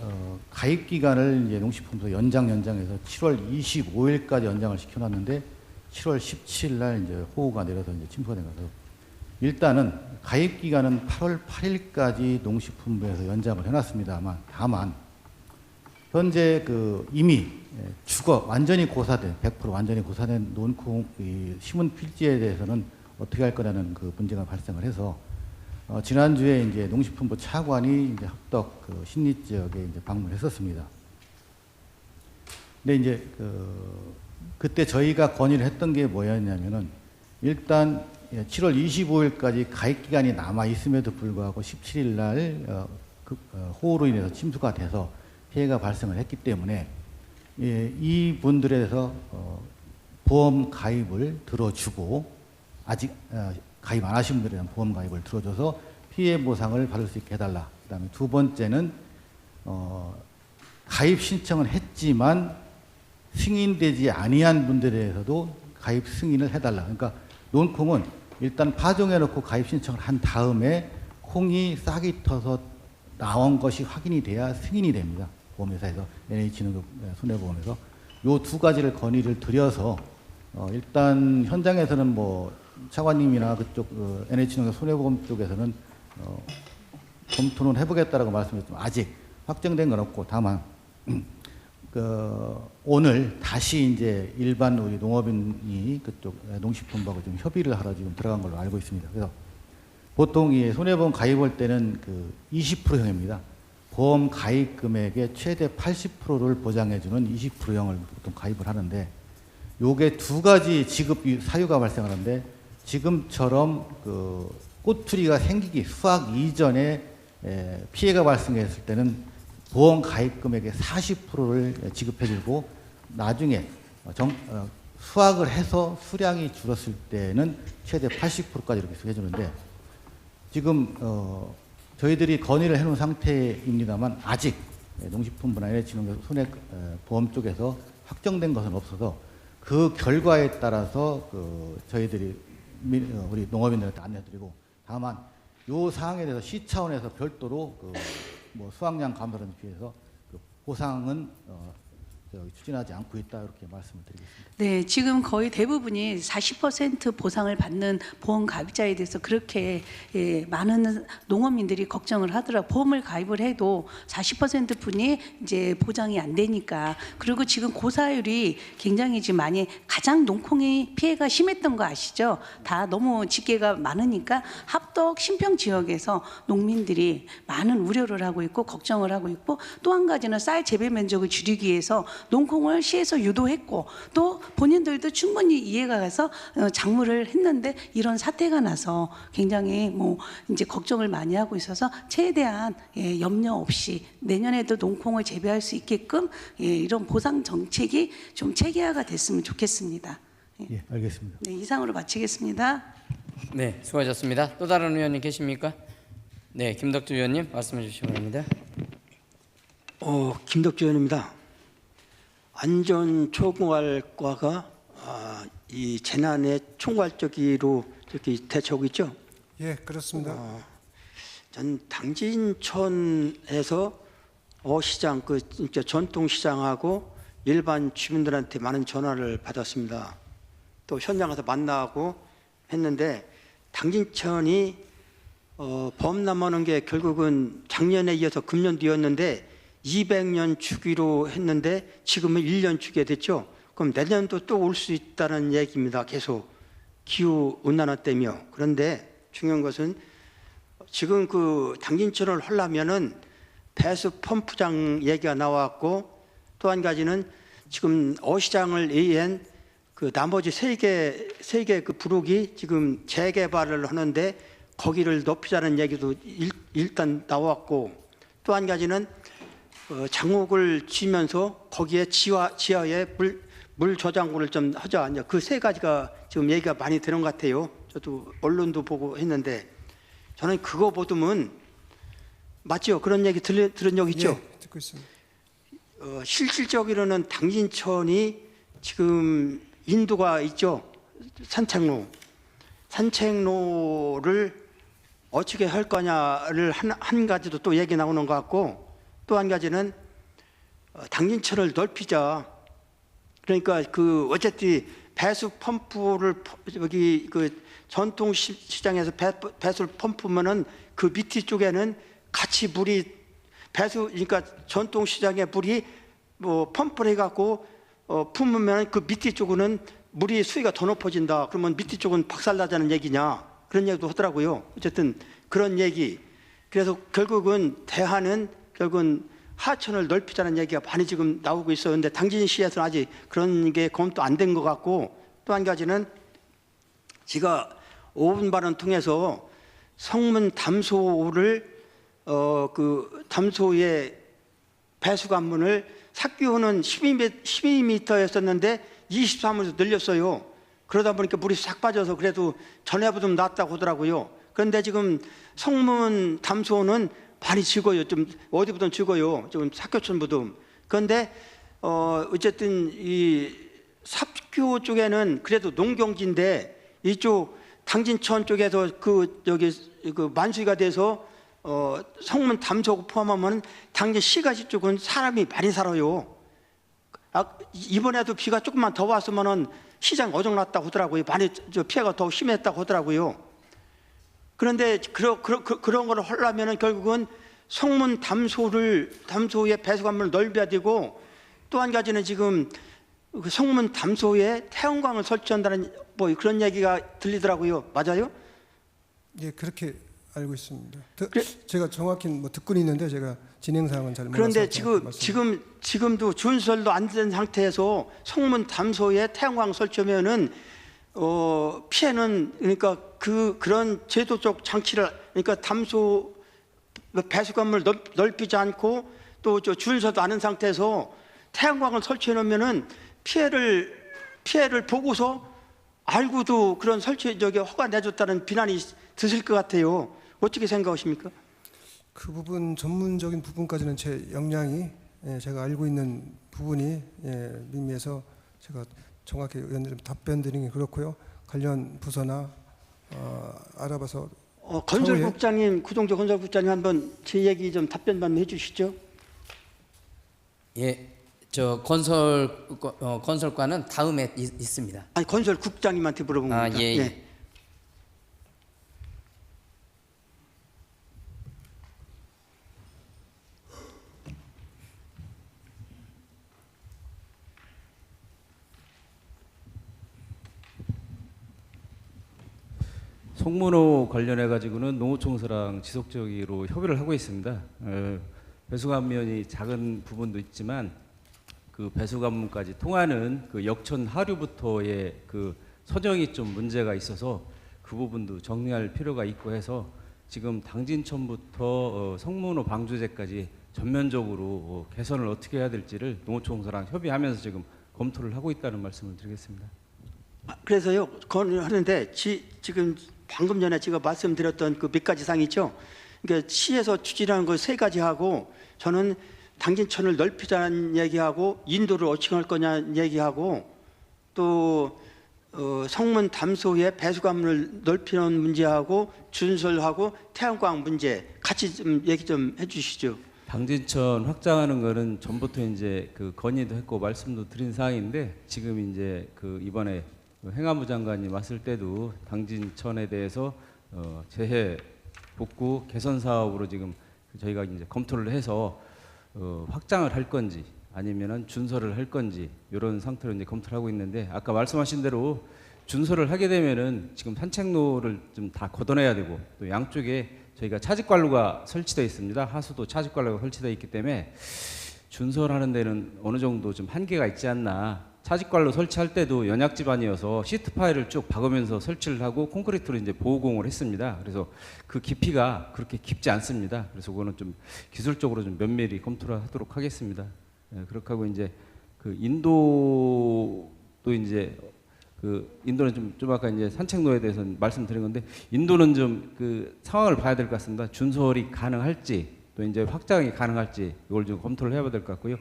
가입 기간을 이제 농식품부에서 연장해서 7월 25일까지 연장을 시켜놨는데 7월 17일 날 이제 호우가 내려서 이제 침수가 된 거라서 일단은 가입 기간은 8월 8일까지 농식품부에서 연장을 해놨습니다만 다만 현재 이미 완전히 고사된 100% 완전히 고사된 논콩 심은 필지에 대해서는 어떻게 할 거라는 문제가 발생을 해서 지난주에 이제 농식품부 차관이 이제 합덕 신리 지역에 이제 방문했었습니다. 근데 이제 그때 저희가 건의를 했던 게 뭐였냐면은 일단 7월 25일까지 가입 기간이 남아 있음에도 불구하고 17일 날 호우로 인해서 침수가 돼서 피해가 발생을 했기 때문에 이 분들에서 보험 가입을 들어주고 아직 가입 안 하신 분들에 대한 보험 가입을 들어줘서 피해 보상을 받을 수 있게 해달라. 그다음에 두 번째는 가입 신청은 했지만 승인되지 아니한 분들에 대해서도 가입 승인을 해달라. 그러니까 논콩은 일단 파종해놓고 가입 신청을 한 다음에 콩이 싹이 터서 나온 것이 확인이 돼야 승인이 됩니다. 보험회사에서 NH는 손해보험에서 요 두 가지를 건의를 드려서 일단 현장에서는 차관님이나 그쪽 NH는 손해보험 쪽에서는 검토는 해보겠다라고 말씀했지만 아직 확정된 건 없고 다만 오늘 다시 이제 일반 우리 농업인이 그쪽 농식품부하고 좀 협의를 하러 지금 들어간 걸로 알고 있습니다. 그래서 보통 이 손해보험 가입할 때는 그 20%형입니다. 보험 가입 금액의 최대 80%를 보장해주는 20%형을 보통 가입을 하는데, 요게 두 가지 지급 사유가 발생하는데, 지금처럼 그 꼬투리가 생기기 수확 이전에 피해가 발생했을 때는 보험 가입 금액의 40%를 지급해주고, 나중에 수확을 해서 수량이 줄었을 때는 최대 80%까지 이렇게 해주는데, 지금 저희들이 건의를 해놓은 상태입니다만 아직 농식품분야의 손해보험 쪽에서 확정된 것은 없어서 그 결과에 따라서 저희들이 우리 농업인들한테 안내드리고, 다만 요 사항에 대해서 시 차원에서 별도로 뭐 수확량 감소를 위해서 보상은 추진하지 않고 있다, 이렇게 말씀을 드리겠습니다. 네, 지금 거의 대부분이 40% 보상을 받는 보험 가입자에 대해서 그렇게 많은 농업민들이 걱정을 하더라고요. 보험을 가입을 해도 40% 분이 이제 보장이 안 되니까. 그리고 지금 고사율이 굉장히 지금 많이, 가장 농콩이 피해가 심했던 거 아시죠? 다 너무 집계가 많으니까 합덕 신평 지역에서 농민들이 많은 우려를 하고 있고 걱정을 하고 있고, 또 한 가지는 쌀 재배 면적을 줄이기 위해서 농콩을 시에서 유도했고, 또 본인들도 충분히 이해가 가서 작물을 했는데 이런 사태가 나서 굉장히 뭐 이제 걱정을 많이 하고 있어서 최대한 염려 없이 내년에도 농콩을 재배할 수 있게끔 이런 보상 정책이 좀 체계화가 됐으면 좋겠습니다. 예, 알겠습니다. 네, 이상으로 마치겠습니다. 네, 수고하셨습니다. 또 다른 의원님 계십니까? 네, 김덕주 의원님 말씀해 주시기 바랍니다. 김덕주 의원입니다. 안전총괄과가 이 재난의 총괄적으로 이렇게 대처하고 있죠. 예, 그렇습니다. 전 당진천에서 어시장, 진짜 전통시장하고 일반 주민들한테 많은 전화를 받았습니다. 또 현장 가서 만나고 했는데, 당진천이 범람하는 게 결국은 작년에 이어서 금년도였는데 200년 주기로 했는데 지금은 1년 주기가 됐죠. 그럼 내년도 또 올 수 있다는 얘기입니다. 계속 기후 온난화 때문에. 그런데 중요한 것은 지금 그 당진천을 하려면은 배수 펌프장 얘기가 나왔고, 또 한 가지는 지금 어시장을 위한 그 나머지 세 개 그 부록이 지금 재개발을 하는데 거기를 높이자는 얘기도 일단 나왔고, 또 한 가지는 장옥을 지면서 거기에 지하에 물 저장고를 좀 하자. 그 세 가지가 지금 얘기가 많이 되는 것 같아요. 저도 언론도 보고 했는데, 저는 그거 보면 맞죠? 그런 얘기 들은 적 있죠? 예, 듣고 있습니다. 실질적으로는 당진천이 지금 인도가 있죠. 산책로를 어떻게 할 거냐를 한 가지도 또 얘기 나오는 것 같고, 또 한 가지는 당진천을 넓히자. 그러니까 그 어쨌든 배수 펌프를 여기 그 전통 시장에서 배수를 펌프면은 그 밑에 쪽에는 같이 물이 그러니까 전통 시장에 물이 뭐 펌프를 해갖고 품으면 그 밑에 쪽은 물이 수위가 더 높아진다. 그러면 밑에 쪽은 박살나자는 얘기냐, 그런 얘기도 하더라고요. 어쨌든 그런 얘기. 그래서 결국은 대하는 결국은 하천을 넓히자는 얘기가 많이 지금 나오고 있어요. 그런데 당진시에서는 아직 그런 게 검토 안 된 것 같고, 또 한 가지는 제가 5분 발언 통해서 성문 담소를 그 담소의 배수관문을 삭기호는 12m였었는데 23m에서 늘렸어요. 그러다 보니까 물이 싹 빠져서 그래도 전에보다 낫다고 하더라고요. 그런데 지금 성문 담소는 많이 적어요. 좀 어디보다 적어요. 좀 삭교천보다. 그런데 어쨌든 이 삽교 쪽에는 그래도 농경지인데 이쪽 당진천 쪽에서 그 만수가 돼서 성문 담소 포함하면 당진 시가지 쪽은 사람이 많이 살아요. 이번에도 비가 조금만 더 왔으면은 시장 어정났다고 하더라고요. 많이 피해가 더 심했다고 하더라고요. 그런데 그런 걸 하려면은 결국은 성문 담소의 배수관문을 넓혀야 되고, 또 한 가지는 지금 그 성문 담소에 태양광을 설치한다는 뭐 그런 얘기가 들리더라고요. 맞아요? 예, 그렇게 알고 있습니다. 제가 정확히 뭐 듣고는 있는데 제가 진행 사항은 잘 몰라서. 그런데 지금도 준설도 안 된 상태에서 성문 담소에 태양광 설치하면은 피해는 그러니까 그런 제도적 장치를 그러니까 담소 배수관을 넓히지 않고 또 준설도 않은 상태에서 태양광을 설치해 놓으면은 피해를 보고서 알고도 그런 설치 허가 내줬다는 비난이 드실 것 같아요. 어떻게 생각하십니까? 그 부분 전문적인 부분까지는 제 역량이 제가 알고 있는 부분이 미미해서 제가 정확히 의원님 답변 드리는 게 그렇고요. 관련 부서나 알아봐서 건설국장님, 구동재 건설국장님 한번 제 얘기 좀 답변 한번 해주시죠. 예, 저 건설과는 다음에 있습니다. 아니 건설국장님한테 물어본 겁니다. 예. 송문호 관련해 가지고는 농어촌서랑 지속적으로 협의를 하고 있습니다. 배수관문이 작은 부분도 있지만 그 배수관문까지 통하는 그 역천 하류부터의 그 선정이 좀 문제가 있어서 그 부분도 정리할 필요가 있고 해서 지금 당진천부터 성문호 방조제까지 전면적으로 개선을 어떻게 해야 될지를 농어촌서랑 협의하면서 지금 검토를 하고 있다는 말씀을 드리겠습니다. 그래서요, 하는데 지금 방금 전에 제가 말씀드렸던 그 몇 가지 사항 있죠. 그러니까 시에서 추진하는 거 3가지 하고 저는 당진천을 넓히자는 얘기하고 인도를 어칭할 거냐는 얘기하고 또 성문 담소에 배수관문을 넓히는 문제하고 준설하고 태양광 문제 같이 좀 얘기 좀 해주시죠. 당진천 확장하는 거는 전부터 이제 그 건의도 했고 말씀도 드린 사항인데 지금 이제 그 이번에 행안부 장관이 왔을 때도 당진천에 대해서 재해 복구 개선 사업으로 지금 저희가 이제 검토를 해서 확장을 할 건지 아니면은 준설을 할 건지 이런 상태로 이제 검토를 하고 있는데 아까 말씀하신 대로 준설을 하게 되면은 지금 산책로를 좀 다 걷어내야 되고 또 양쪽에 저희가 차직관로가 설치되어 있습니다. 하수도 차직관로가 설치되어 있기 때문에 준설하는 데는 어느 정도 좀 한계가 있지 않나. 차직관로 설치할 때도 연약 지반이어서 시트 파일을 쭉 박으면서 설치를 하고 콘크리트로 이제 보호공을 했습니다. 그래서 그 깊이가 그렇게 깊지 않습니다. 그래서 그거는 좀 기술적으로 좀 면밀히 검토를 하도록 하겠습니다. 그렇게 하고 이제 그 인도도 이제 그 인도는 좀 아까 이제 산책로에 대해서 말씀드린 건데 인도는 좀 그 상황을 봐야 될 것 같습니다. 준설이 가능할지 또 이제 확장이 가능할지 이걸 좀 검토를 해봐야 될 것 같고요.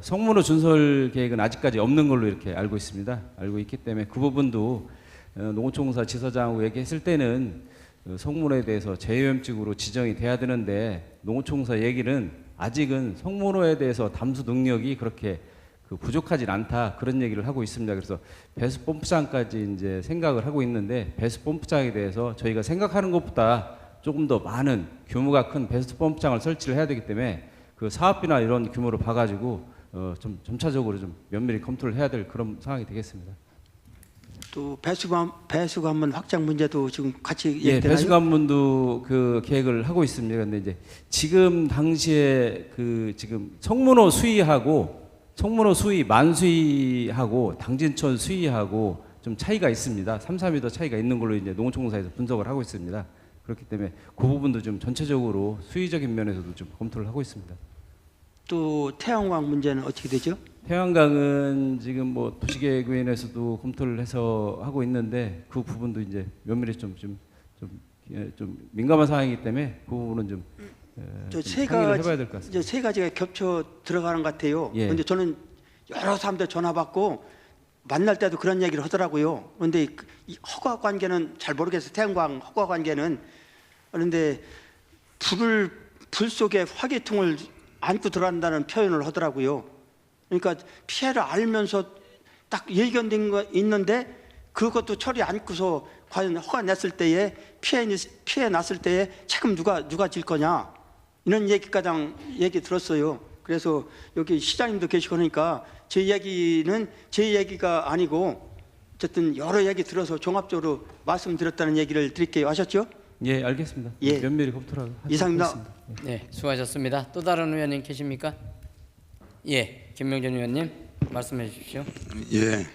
성문호 준설 계획은 아직까지 없는 걸로 이렇게 알고 있습니다. 알고 있기 때문에 그 부분도 농어촌공사 지사장하고 얘기했을 때는 성문호에 대해서 재오염지구로 지정이 돼야 되는데 농어촌공사 얘기는 아직은 성문호에 대해서 담수 능력이 그렇게 그 부족하진 않다 그런 얘기를 하고 있습니다. 그래서 배수 펌프장까지 이제 생각을 하고 있는데 배수 펌프장에 대해서 저희가 생각하는 것보다 조금 더 많은 규모가 큰 배수 펌프장을 설치를 해야 되기 때문에 그 사업비나 이런 규모로 봐가지고 좀 점차적으로 좀 면밀히 검토를 해야 될 그런 상황이 되겠습니다. 또 배수관문 확장 문제도 지금 같이 예, 얘기되나요? 배수관문도 그 계획을 하고 있습니다. 근데 이제 지금 당시에 그 지금 성문호 수위하고 성문호 수위 만수위하고 당진천 수위하고 좀 차이가 있습니다. 3-4m 차이가 있는 걸로 이제 농어촌공사에서 분석을 하고 있습니다. 그렇기 때문에 그 부분도 좀 전체적으로 수위적인 면에서도 좀 검토를 하고 있습니다. 또 태양광 문제는 어떻게 되죠? 태양광은 지금 뭐 도시계획위원회에서도 검토를 해서 하고 있는데 그 부분도 이제 면밀히 좀 민감한 사항이기 때문에 그 부분은 좀 상의를 해봐야 될 것 같습니다. 이제 3가지가 겹쳐 들어가는 것 같아요. 예. 그런데 저는 여러 사람들 전화 받고 만날 때도 그런 얘기를 하더라고요. 그런데 이 허가 관계는 잘 모르겠어요. 태양광 허가 관계는. 그런데 불 속에 화기통을 안고 들어간다는 표현을 하더라고요. 그러니까 피해를 알면서 딱 예견된 거 있는데 그것도 처리 않고서 과연 허가 냈을 때에 피해 났을 때에 책임 누가 질 거냐 이런 얘기까지 얘기 들었어요. 그래서 여기 시장님도 계시고 그러니까 제 얘기는 제 얘기가 아니고 어쨌든 여러 얘기 들어서 종합적으로 말씀드렸다는 얘기를 드릴게요. 아셨죠? 예, 알겠습니다. 예. 면밀히 검토를 이상입니다. 하겠습니다. 네, 수고하셨습니다. 또 다른 의원님 계십니까? 예, 김명준 의원님 말씀해 주십시오. 예.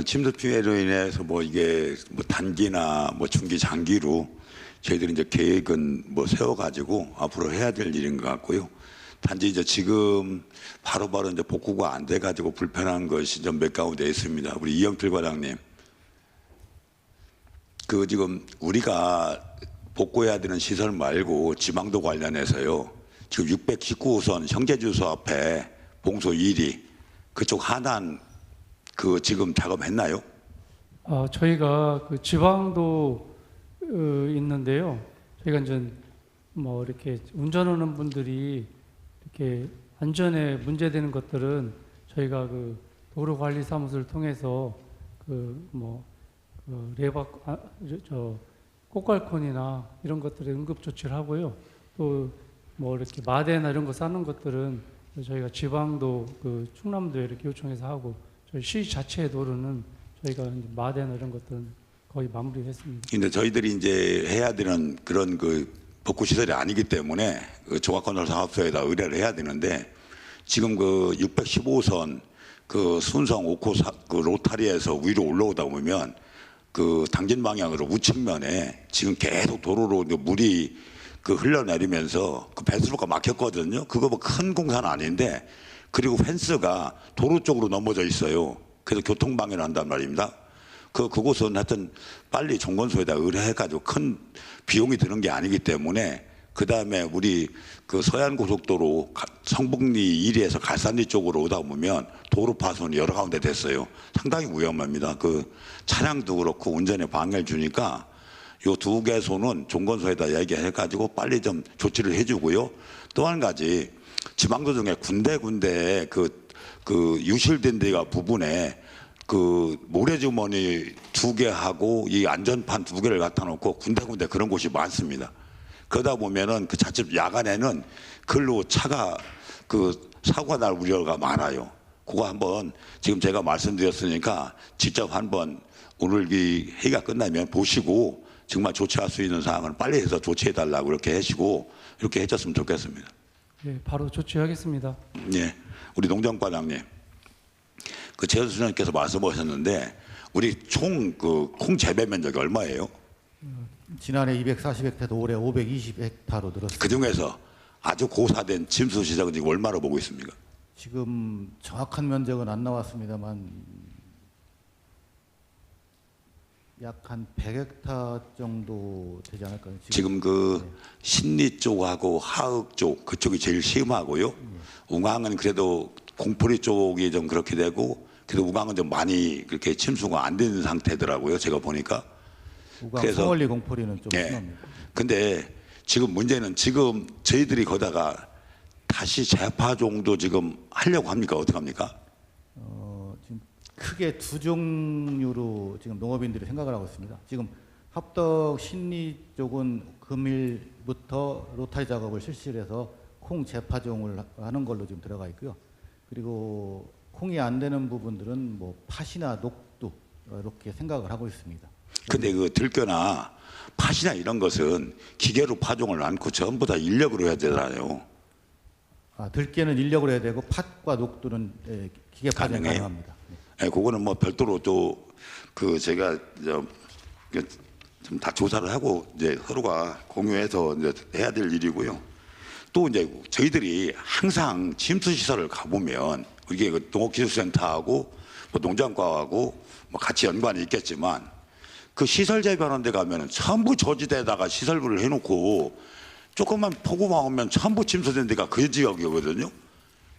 침수 피해로 인해서 뭐 이게 뭐 단기나 뭐 중기 장기로 저희들이 이제 계획은 뭐 세워가지고 앞으로 해야 될 일인 것 같고요. 단지 이제 지금 바로바로 이제 복구가 안 돼가지고 불편한 것이 좀 몇 가운데 있습니다. 우리 이영필 과장님, 그 지금 우리가 복구해야 되는 시설 말고 지방도 관련해서요. 지금 619호선 형제주소 앞에 봉소 1위 그쪽 하단 그 지금 작업했나요? 저희가 그 지방도 있는데요. 저희가 이제 뭐 이렇게 운전하는 분들이 이렇게 안전에 문제되는 것들은 저희가 그 도로관리사무소를 통해서 꽃갈콘이나 이런 것들에 응급 조치를 하고요. 또 뭐 이렇게 마대나 이런 거 쌓는 것들은 저희가 지방도 그 충남도에 이렇게 요청해서 하고 저희 시 자체의 도로는 저희가 이제 마대나 이런 것들은 거의 마무리했습니다. 근데 저희들이 이제 해야 되는 그런 그 복구 시설이 아니기 때문에 그 종합건설 사업소에다 의뢰를 해야 되는데 지금 그 615호선 그 순성 5호 그 로타리에서 위로 올라오다 보면 그 당진 방향으로 우측면에 지금 계속 도로로 물이 그 흘러내리면서 그 배수로가 막혔거든요. 그거 뭐 큰 공사는 아닌데 그리고 펜스가 도로 쪽으로 넘어져 있어요. 그래서 교통방해를 한단 말입니다. 그곳은 하여튼 빨리 종건소에다 의뢰해가지고 큰 비용이 드는 게 아니기 때문에 그 다음에 우리 그 서해안고속도로 성북리 1위에서 갈산리 쪽으로 오다 보면 도로 파손이 여러 가운데 됐어요. 상당히 위험합니다. 그 차량도 그렇고 운전에 방해를 주니까 요 두 개소는 종건소에다 얘기해가지고 빨리 좀 조치를 해주고요. 또 한 가지 지방도 중에 군데 그 유실된 데가 부분에 그 모래주머니 2개 하고 이 안전판 2개를 갖다 놓고 군데 그런 곳이 많습니다. 그러다 보면은 그 자칫 야간에는 글로 차가 그 사고가 날 우려가 많아요. 그거 한번 지금 제가 말씀드렸으니까 직접 한번 오늘 이 회의가 끝나면 보시고 정말 조치할 수 있는 사항은 빨리 해서 조치해 달라고 이렇게 하시고 이렇게 해줬으면 좋겠습니다. 예, 바로 조치하겠습니다. 예, 우리 농정과장님, 그 최현수 수장님께서 말씀하셨는데 우리 총 그 콩 재배 면적이 얼마예요? 지난해 240헥타르 올해 520헥타르로 늘었습니다. 그 중에서 아주 고사된 침수 시작은 지금 얼마로 보고 있습니까? 지금 정확한 면적은 안 나왔습니다만 약 한 100헥타르 정도 되지 않을까요? 지금 그 네. 신리 쪽하고 하읍 쪽 그쪽이 제일 심하고요. 우광은 그래도 공포리 쪽이 좀 그렇게 되고 그래도 우광은 좀 많이 그렇게 침수가 안 되는 상태더라고요. 제가 보니까. 우광 송월리 공포리는 좀 예. 심합니다. 근데 지금 문제는 지금 저희들이 거다가 다시 재파종도 지금 하려고 합니까? 어떻게 합니까? 지금 크게 두 종류로 지금 농업인들이 생각을 하고 있습니다. 지금 합덕 신리 쪽은 금일부터 로타리 작업을 실시를 해서 콩 재파종을 하는 걸로 지금 들어가 있고요. 그리고 콩이 안 되는 부분들은 뭐 팥이나 녹두 이렇게 생각을 하고 있습니다. 근데 그 들깨나 팥이나 이런 것은 기계로 파종을 않고 전부 다 인력으로 해야 되잖아요. 들깨는 인력으로 해야 되고 팥과 녹두는 기계 파종 가능해요? 가능합니다. 네, 그거는 뭐 별도로 또 그 제가 좀 다 조사를 하고 이제 서로가 공유해서 이제 해야 될 일이고요. 또 이제 저희들이 항상 침수 시설을 가보면 이게 그 농업기술센터하고 뭐 농장과하고 뭐 같이 연관이 있겠지만 그 시설 재배하는 데 가면은 전부 저지대에다가 시설물을 해놓고 조금만 폭우만 오면 전부 침수된 데가 그 지역이거든요.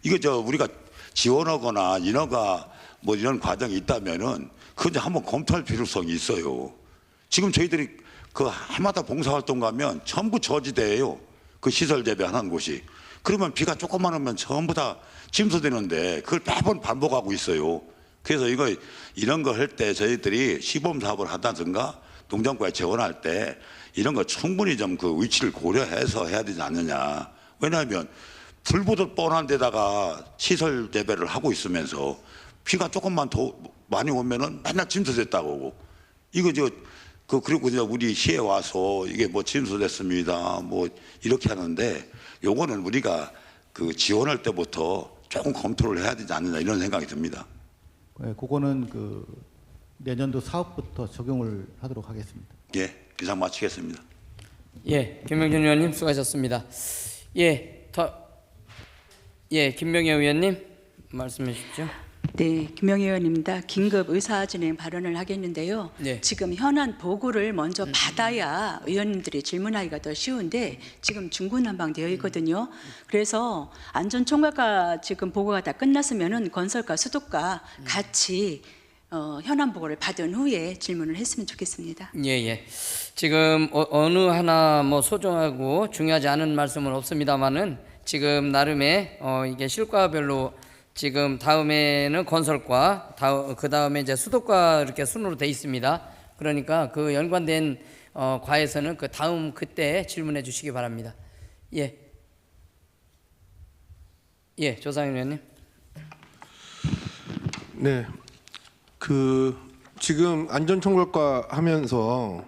이게 우리가 지원하거나 인허가 뭐 이런 과정이 있다면은 그거 이제 한번 검토할 필요성이 있어요. 지금 저희들이 그 해마다 봉사활동 가면 전부 저지대예요. 그 시설 재배하는 곳이. 그러면 비가 조금만 오면 전부 다 침수되는데 그걸 매번 반복하고 있어요. 그래서 이런 거 할 때 저희들이 시범 사업을 하다든가 농장과에 지원할 때 이런 거 충분히 좀 그 위치를 고려해서 해야 되지 않느냐. 왜냐하면 불보듯 뻔한 데다가 시설 재배를 하고 있으면서 비가 조금만 더 많이 오면은 맨날 침수됐다고 하고 이거 그리고 이제 우리 시에 와서 이게 뭐 침수됐습니다 뭐 이렇게 하는데 요거는 우리가 그 지원할 때부터 조금 검토를 해야 되지 않느냐 이런 생각이 듭니다. 네, 그거는 그 내년도 사업부터 적용을 하도록 하겠습니다. 예, 이상 마치겠습니다. 예, 김명준 의원님 수고하셨습니다. 예, 김명애 의원님 말씀해 주십시오. 네, 김명희 의원입니다. 긴급 의사진행 발언을 하겠는데요. 네. 지금 현안 보고를 먼저 받아야 의원님들이 질문하기가 더 쉬운데 지금 중구난방되어 있거든요. 그래서 안전총괄과 지금 보고가 다 끝났으면은 건설과 수도과 같이 현안 보고를 받은 후에 질문을 했으면 좋겠습니다. 예. 지금 어느 하나 뭐 소중하고 중요하지 않은 말씀은 없습니다만은 지금 나름의 이게 실과별로 지금 다음에는 건설과 그 다음에 이제 수도과 이렇게 순으로 돼 있습니다. 그러니까 그 연관된 과에서는 그 다음 그때 질문해 주시기 바랍니다. 예, 조상현 의원님. 네, 지금 안전총괄과 하면서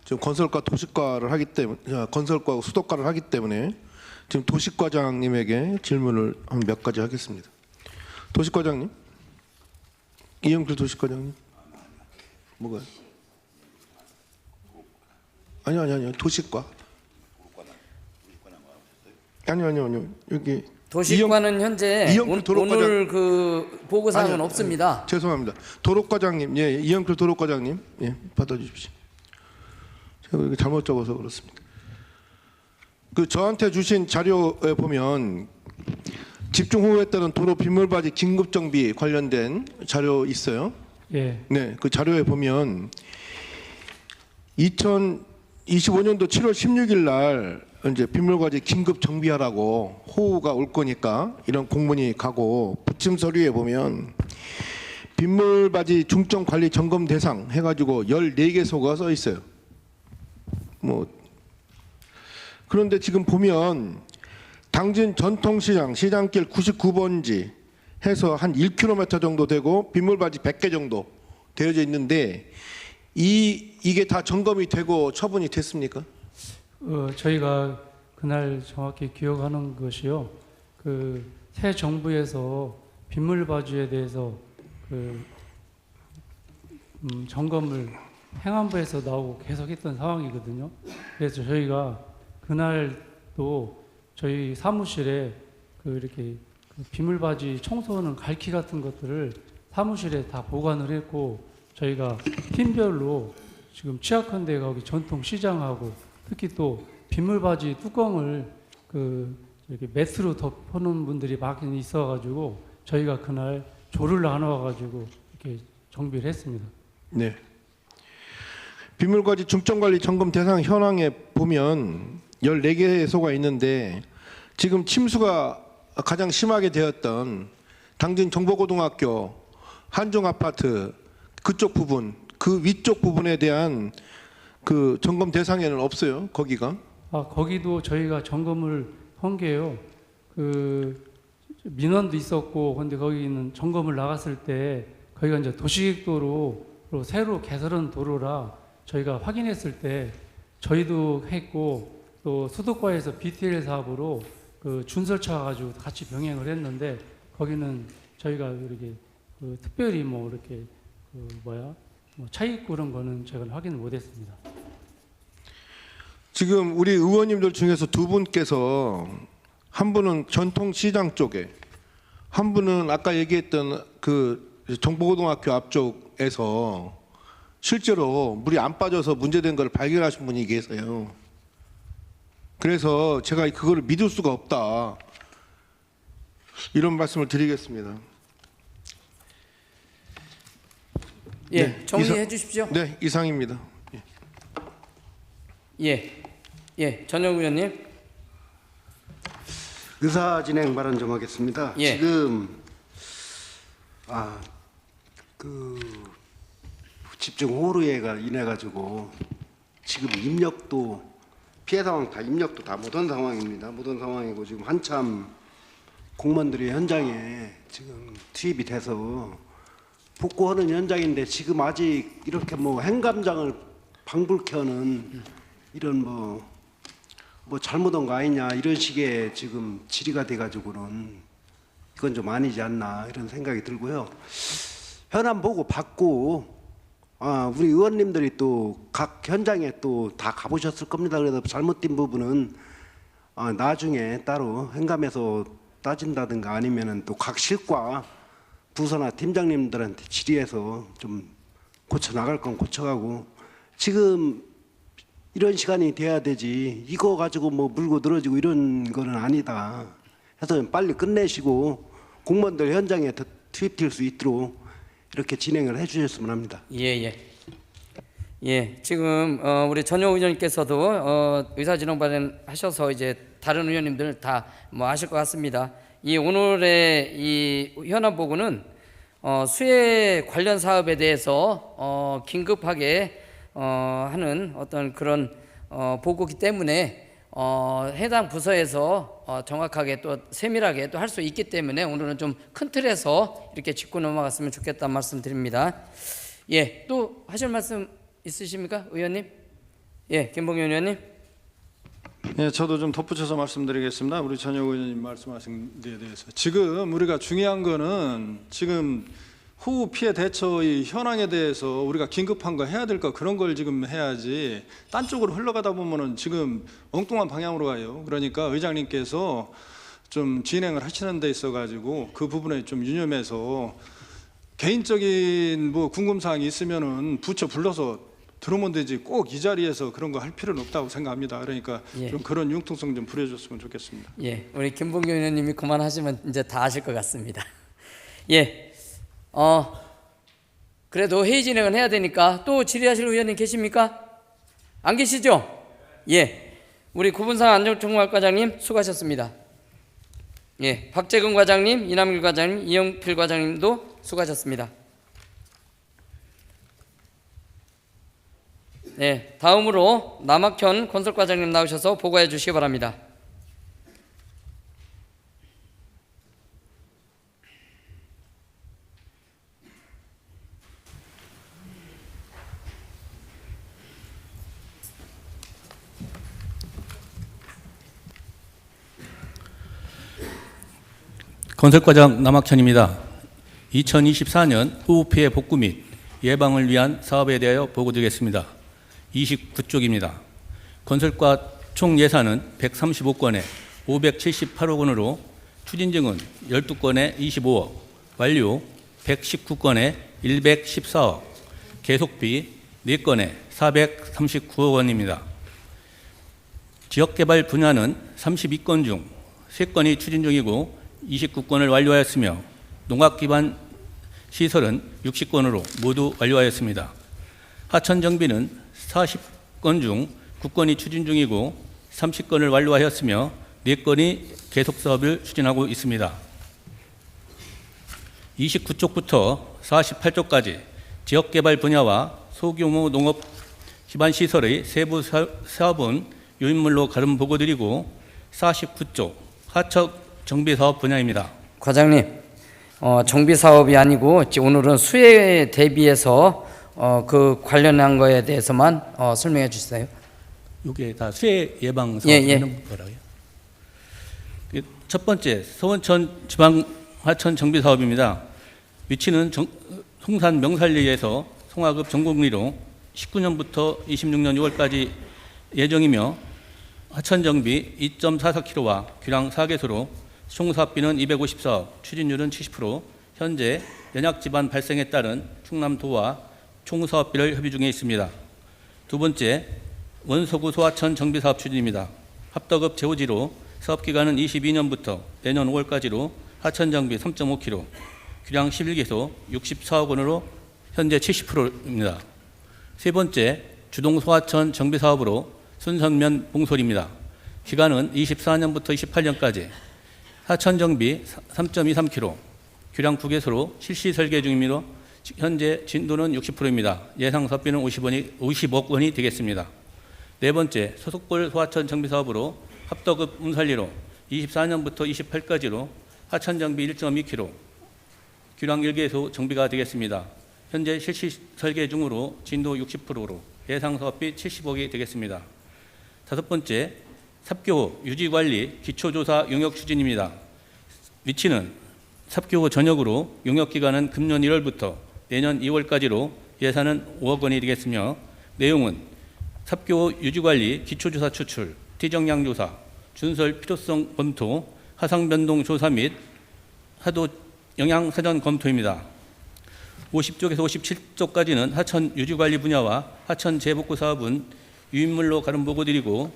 지금 건설과 도시과를 하기 때문에 건설과 수도과를 하기 때문에 지금 도시과장님에게 질문을 한 몇 가지 하겠습니다. 도시과장님, 이영필 도시과장님, 뭐가요? 아니요, 도시과. 아니요, 여기 도시과는 현재 오늘 그 보고 사항은 없습니다. 죄송합니다. 도로과장님, 이영필 도로과장님, 받아주십시오. 제가 이거 잘못 적어서 그렇습니다. 저한테 주신 자료에 보면 집중호우에 따른 도로 빗물바지 긴급 정비 관련된 자료 있어요. 예. 네, 그 자료에 보면 2025년도 7월 16일 날 이제 빗물바지 긴급 정비하라고 호우가 올 거니까 이런 공문이 가고 부침 서류에 보면 빗물바지 중점 관리 점검 대상 해가지고 14개소가 써 있어요. 그런데 지금 보면 당진 전통시장 시장길 99번지 해서 한 1km 정도 되고 빗물바지 100개 정도 되어져 있는데 이게 다 점검이 되고 처분이 됐습니까? 저희가 그날 정확히 기억하는 것이요. 새 정부에서 빗물바지에 대해서 점검을 행안부에서 나오고 계속했던 상황이거든요. 그래서 저희가 그날도 저희 사무실에 이렇게 빗물바지 청소하는 갈퀴 같은 것들을 사무실에 다 보관을 했고 저희가 팀별로 지금 취약한데 거기 전통 시장하고 특히 또 빗물바지 뚜껑을 이렇게 매트로 덮어놓은 분들이 많이 있어가지고 저희가 그날 조를 나눠가지고 이렇게 정비를 했습니다. 네. 빗물바지 중점관리 점검 대상 현황에 보면 14개소가 있는데 지금 침수가 가장 심하게 되었던 당진 정보고등학교, 한중아파트 그쪽 부분, 그 위쪽 부분에 대한 그 점검 대상에는 없어요. 거기가? 거기도 저희가 점검을 한 게요. 민원도 있었고, 근데 거기는 점검을 나갔을 때 거기가 이제 도시계획도로 새로 개설한 도로라 저희가 확인했을 때 저희도 했고 또 수도과에서 BTL 사업으로 준설차 가지고 같이 병행을 했는데 거기는 저희가 이렇게 특별히 이렇게 차익 그런 거는 제가 확인을 못했습니다. 지금 우리 의원님들 중에서 두 분께서 한 분은 전통시장 쪽에, 한 분은 아까 얘기했던 정보고등학교 앞쪽에서 실제로 물이 안 빠져서 문제된 걸 발견하신 분이 계세요. 그래서 제가 그거를 믿을 수가 없다, 이런 말씀을 드리겠습니다. 예, 정리해 주십시오. 네, 이상입니다. 전영 의원님. 의사 진행 발언 좀 하겠습니다. 지금 집중 호우로 인해 가지고 지금 입력도 피해 상황 다 입력도 다 못한 상황입니다. 못한 상황이고 지금 한참 공무원들이 현장에 지금 투입이 돼서 복구하는 현장인데 지금 아직 이렇게 뭐 행감장을 방불케 하는 이런 뭐 잘못한 거 아니냐 이런 식의 지금 질의가 돼가지고는 이건 좀 아니지 않나 이런 생각이 들고요. 현안 보고 받고 우리 의원님들이 또 각 현장에 또 다 가보셨을 겁니다. 그래서 잘못된 부분은 나중에 따로 행감해서 따진다든가 아니면은 또 각 실과 부서나 팀장님들한테 질의해서 좀 고쳐 나갈 건 고쳐가고 지금 이런 시간이 돼야 되지 이거 가지고 뭐 물고 늘어지고 이런 거는 아니다 해서 빨리 끝내시고 공무원들 현장에 더 투입될 수 있도록 이렇게 진행을 해주셨으면 합니다. 예, 지금 우리 전효 의원님께서도 의사진행 발언하셔서 이제 다른 의원님들 다 뭐 아실 것 같습니다. 이 오늘의 이 현안 보고는 수해 관련 사업에 대해서 긴급하게 하는 어떤 그런 보고기 때문에 해당 부서에서 정확하게 또 세밀하게 또 할 수 있기 때문에 오늘은 좀 큰 틀에서 이렇게 짚고 넘어갔으면 좋겠다는 말씀 드립니다. 예, 또 하실 말씀 있으십니까, 의원님? 예, 김봉현 의원님. 예, 저도 좀 덧붙여서 말씀드리겠습니다. 우리 전효 의원님 말씀하신 데에 대해서 지금 우리가 중요한 거는 지금 호우 피해 대처의 현황에 대해서 우리가 긴급한 거 해야 될 거 그런 걸 지금 해야지 딴 쪽으로 흘러가다 보면은 지금 엉뚱한 방향으로 가요. 그러니까 의장님께서 좀 진행을 하시는 데 있어 가지고 그 부분에 좀 유념해서 개인적인 뭐 궁금 사항이 있으면은 부처 불러서 들어오면 되지 꼭 이 자리에서 그런 거 할 필요는 없다고 생각합니다. 그러니까 좀 그런 융통성 좀 부려줬으면 좋겠습니다. 예, 우리 김봉규 의원님이 그만하시면 이제 다 아실 것 같습니다. 예, 그래도 회의 진행을 해야 되니까 또 질의하실 의원님 계십니까? 안 계시죠? 예, 우리 구분상 안전총괄과장님 수고하셨습니다. 예, 박재근 과장님, 이남길 과장님, 이영필 과장님도 수고하셨습니다. 네, 다음으로 남학현 건설과장님 나오셔서 보고해 주시기 바랍니다. 건설과장 남학현입니다. 2024년 호우피해 복구 및 예방을 위한 사업에 대하여 보고드리겠습니다. 29쪽입니다. 건설과 총 예산은 135건에 578억 원으로 추진증은 12건에 25억, 완료 119건에 114억, 계속비 4건에 439억 원입니다. 지역개발 분야는 32건 중 3건이 추진 중이고 29건을 완료하였으며 농학기반 시설은 60건으로 모두 완료하였습니다. 하천정비는 40건 중 9건이 추진 중이고 30건을 완료하였으며 4건이 계속 사업을 추진하고 있습니다. 29쪽부터 48쪽까지 지역개발 분야와 소규모 농업 기반 시설의 세부 사업은 요인물로 가름 보고드리고 49쪽 하천 정비사업 분야입니다. 과장님, 정비사업이 아니고 오늘은 수해에 대비해서 그 관련한 거에 대해서만 설명해 주세요. 이게 다 수해 예방 사업이라는 거라고요. 첫 번째 서원천 지방 하천 정비 사업입니다. 위치는 송산 명산리에서 송하급 전곡리로 19년부터 26년 6월까지 예정이며 하천 정비 2.44km와 규량 4개소로 총 사업비는 254억, 추진율은 70%. 현재 연약 지반 발생에 따른 충남도와 총 사업비를 협의 중에 있습니다. 두 번째, 원서구 소하천 정비 사업 추진입니다. 합덕읍 제오지로 사업 기간은 22년부터 내년 5월까지로 하천 정비 3.5km, 규량 11개소 64억 원으로 현재 70%입니다. 세 번째, 주동 소하천 정비 사업으로 순선면 봉솔입니다. 기간은 24년부터 28년까지 하천 정비 3.23km, 규량 9개소로 실시 설계 중이며 현재 진도는 60%입니다. 예상 사업비는 50억 원이 되겠습니다. 네 번째, 소속골 소하천 정비 사업으로 합덕읍 운살리로 24년부터 28까지로 하천 정비 1.2km, 규량 1개소 정비가 되겠습니다. 현재 실시 설계 중으로 진도 60%로 예상 사업비 70억이 되겠습니다. 다섯 번째, 삽교 유지관리 기초조사 용역 추진입니다. 위치는 삽교 전역으로 용역 기간은 금년 1월부터 내년 2월까지로 예산은 5억 원이 되겠으며 내용은 삽교 유지관리 기초조사 추출, 티정량 조사, 준설 필요성 검토, 하상 변동 조사 및 하도 영향 사전 검토입니다. 50쪽에서 57쪽까지는 하천 유지관리 분야와 하천 재복구 사업은 유인물로 가름 보고드리고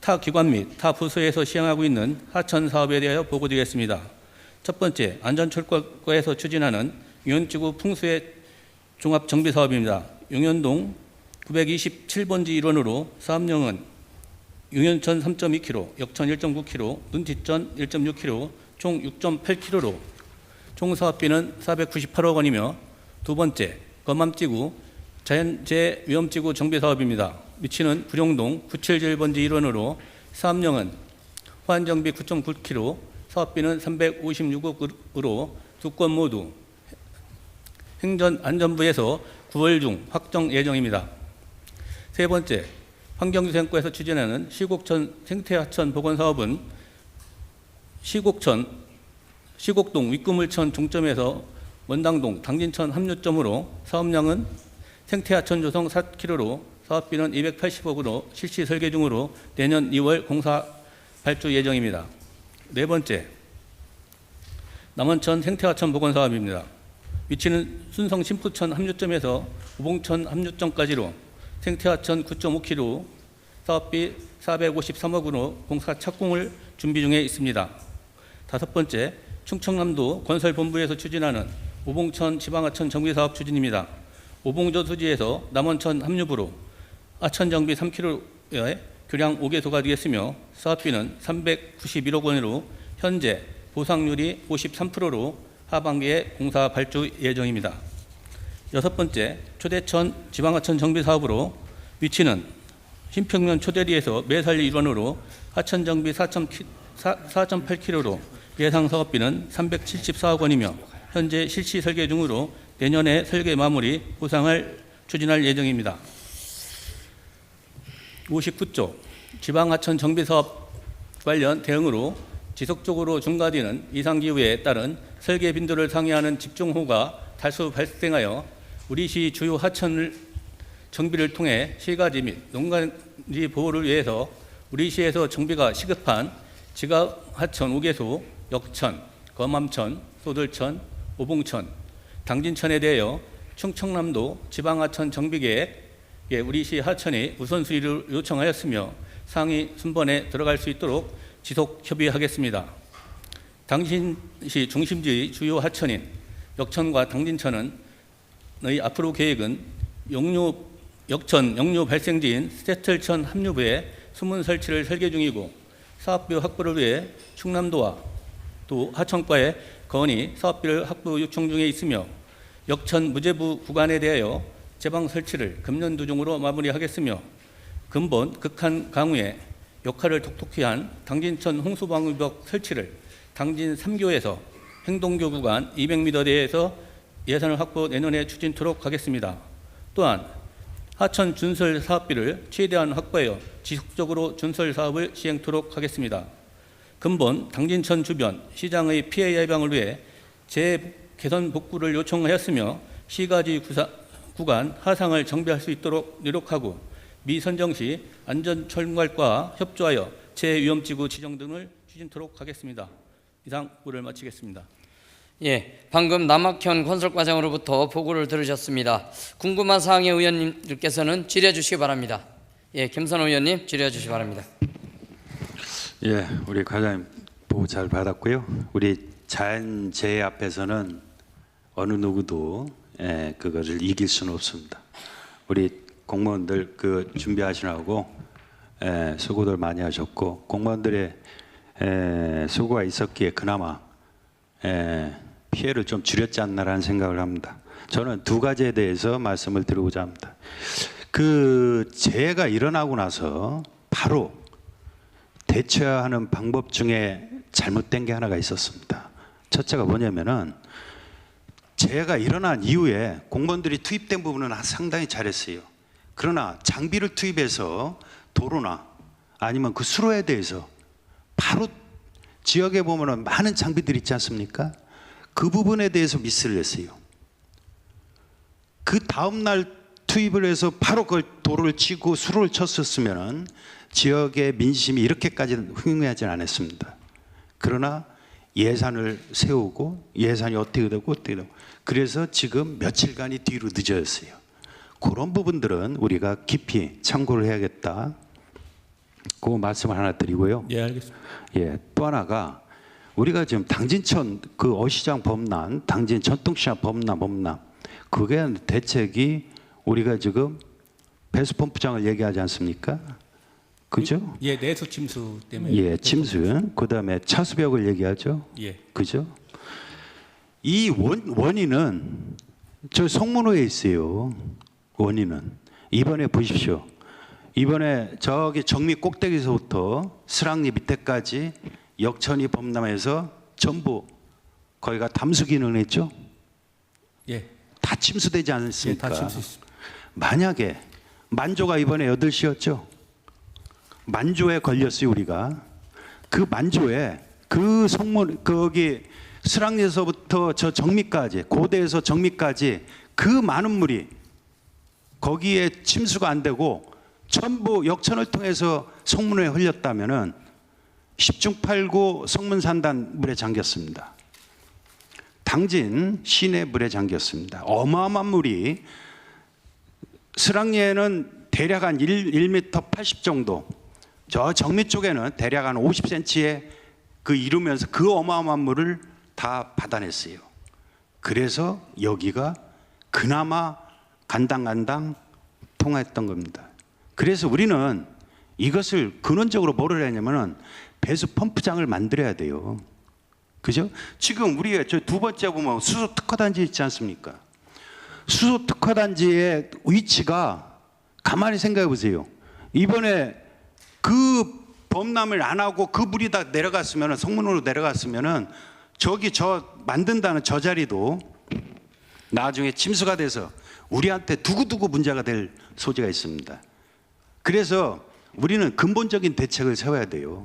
타 기관 및 타 부서에서 시행하고 있는 하천 사업에 대하여 보고드리겠습니다. 첫 번째, 안전철도과에서 추진하는 용현지구 풍수의 종합 정비 사업입니다. 용현동 927번지 일원으로 사업령은 용현천 3.2km, 역천 1.9km, 눈티천 1.6km, 총 6.8km로 총 사업비는 498억 원이며 두 번째, 검암지구 자연재해 위험지구 정비 사업입니다. 위치는 구룡동 977번지 일원으로 사업령은 호안정비 9.9km, 사업비는 356억으로 두 건 모두 행정안전부에서 9월 중 확정 예정입니다. 세 번째, 환경유생과에서 추진하는 시곡천 생태하천 복원사업은 시곡동 윗구물천 종점에서 원당동 당진천 합류점으로 사업량은 생태하천 조성 4km로 사업비는 280억으로 실시 설계 중으로 내년 2월 공사 발주 예정입니다. 네 번째, 남원천 생태하천 복원사업입니다. 위치는 순성 신포천 합류점에서 우봉천 합류점까지로 생태하천 9.5km, 사업비 453억으로 공사 착공을 준비 중에 있습니다. 다섯 번째, 충청남도 건설본부에서 추진하는 오봉천 지방하천 정비사업 추진입니다. 오봉저수지에서 남원천 합류부로 하천 정비 3km의 교량 5개소가 되겠으며 사업비는 391억 원으로 현재 보상률이 53%로 하반기에 공사 발주 예정입니다. 여섯 번째, 초대천 지방하천 정비 사업으로 위치는 신평면 초대리에서 매살리 일원으로 하천 정비 4.8km로 예상 사업비는 374억 원이며 현재 실시 설계 중으로 내년에 설계 마무리 보상을 추진할 예정입니다. 59조 지방하천 정비사업 관련 대응으로 지속적으로 증가되는 이상기후에 따른 설계 빈도를 상회하는 집중호우가 다수 발생하여 우리시 주요 하천 정비를 통해 시가지 및 농가지 보호를 위해서 우리시에서 정비가 시급한 지각하천 5개소, 역천, 검암천, 소들천, 오봉천, 당진천에 대하여 충청남도 지방하천 정비계획에 우리시 하천이 우선수리를 요청하였으며 상위 순번에 들어갈 수 있도록 지속 협의하겠습니다. 당진시 중심지 주요 하천인 역천과 당진천의 앞으로 계획은 역천 역류 발생지인 세틀천 합류부에 수문 설치를 설계 중이고 사업비 확보를 위해 충남도와 또 하천과의 건의 사업비를 확보 요청 중에 있으며 역천 무제부 구간에 대하여 제방 설치를 금년도 중으로 마무리하겠으며 근본 극한 강우에 역할을 톡톡히 한 당진천 홍수방위벽 설치를 당진 3교에서 행동교 구간 200m 내에서 예산을 확보 내년에 추진토록 하겠습니다. 또한 하천 준설 사업비를 최대한 확보하여 지속적으로 준설 사업을 시행토록 하겠습니다. 근본 당진천 주변 시장의 피해 예방을 위해 재개선 복구를 요청하였으며 시가지 구간 하상을 정비할 수 있도록 노력하고 미선정 시 안전철물과 협조하여 재위험지구 지정 등을 추진토록 하겠습니다. 이상 보고를 마치겠습니다. 예, 방금 남학현 건설과장으로부터 보고를 들으셨습니다. 궁금한 사항의 의원님들께서는 질의해 주시기 바랍니다. 예, 김선 의원님 질의해 주시기 바랍니다. 예, 우리 과장님 보고 잘 받았고요. 우리 자연재해 앞에서는 어느 누구도 그것을 이길 수는 없습니다. 우리 공무원들 그 준비하시라고 수고들 많이 하셨고 공무원들의 수고가 있었기에 그나마 피해를 좀 줄였지 않나라는 생각을 합니다. 저는 두 가지에 대해서 말씀을 드리고자 합니다. 그 재해가 일어나고 나서 바로 대처하는 방법 중에 잘못된 게 하나가 있었습니다. 첫째가 뭐냐면은 재해가 일어난 이후에 공무원들이 투입된 부분은 상당히 잘했어요. 그러나 장비를 투입해서 도로나 아니면 그 수로에 대해서 바로 지역에 보면은 많은 장비들이 있지 않습니까? 그 부분에 대해서 미스를 했어요. 그 다음날 투입을 해서 바로 그걸 도로를 치고 수로를 쳤었으면 지역의 민심이 이렇게까지 흥미하지 않았습니다. 그러나 예산을 세우고 예산이 어떻게 되고 그래서 지금 며칠간이 뒤로 늦어졌어요. 그런 부분들은 우리가 깊이 참고를 해야겠다. 그 말씀을 하나 드리고요. 예, 알겠습니다. 예, 또 하나가 우리가 지금 당진천 그 어시장 범람, 당진 전통시장 범람 그게 대책이 우리가 지금 배수펌프장을 얘기하지 않습니까? 그죠? 예, 내수 침수 때문에. 예, 침수. 그다음에 차수벽을 얘기하죠. 예. 그죠? 이 원인은 저 송문호에 있어요. 원인은 이번에 보십시오. 이번에 저기 정미 꼭대기에서부터 스랑리 밑에까지 역천이 범람해서 전부 거기가 담수 기능을 했죠. 예. 다 침수되지 않습니까? 예, 다 침수했습니다. 만약에 만조가 이번에 8시였죠. 만조에 걸렸어요, 우리가. 그 만조에 그 성문 거기 스랑리에서부터 저 정미까지 고대에서 정미까지 그 많은 물이 거기에 침수가 안 되고 전부 역천을 통해서 성문에 흘렸다면은 10중 8구 성문산단 물에 잠겼습니다. 당진 시내 물에 잠겼습니다. 어마어마한 물이 스랑리에는 대략 한 1m 80 정도, 저 정미 쪽에는 대략 한 50cm에 그 이루면서 그 어마어마한 물을 다 받아냈어요. 그래서 여기가 그나마 간당간당 통화했던 겁니다. 그래서 우리는 이것을 근원적으로 뭐를 해야 하냐면은 배수 펌프장을 만들어야 돼요. 그죠? 지금 우리가 저 두 번째 보면 수소 특화단지 있지 않습니까? 수소 특화단지의 위치가 가만히 생각해 보세요. 이번에 그 범람을 안 하고 그 물이 다 내려갔으면은 성문으로 내려갔으면은 저기 저 만든다는 저 자리도 나중에 침수가 돼서 우리한테 두고두고 문제가 될 소지가 있습니다. 그래서 우리는 근본적인 대책을 세워야 돼요.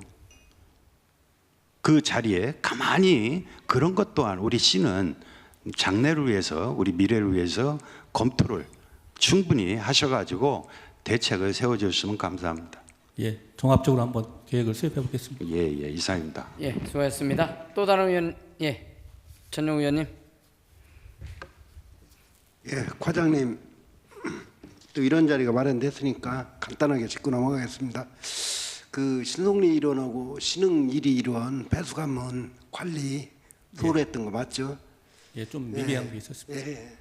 그 자리에 가만히 그런 것 또한 우리 시는 장래를 위해서 우리 미래를 위해서 검토를 충분히 하셔가지고 대책을 세워주셨으면 감사합니다. 예, 종합적으로 한번 계획을 수립해 보겠습니다. 예, 예, 이상입니다. 예, 수고하셨습니다. 또 다른 의원, 예, 전용 의원님. 예, 과장님 또 이런 자리가 마련됐으니까 간단하게 짚고 넘어가겠습니다. 그 신송리 일원하고 신흥 1위 일원 배수관문 관리 소홀했던 거 맞죠? 예, 좀 미비한 게 있었습니다. 예,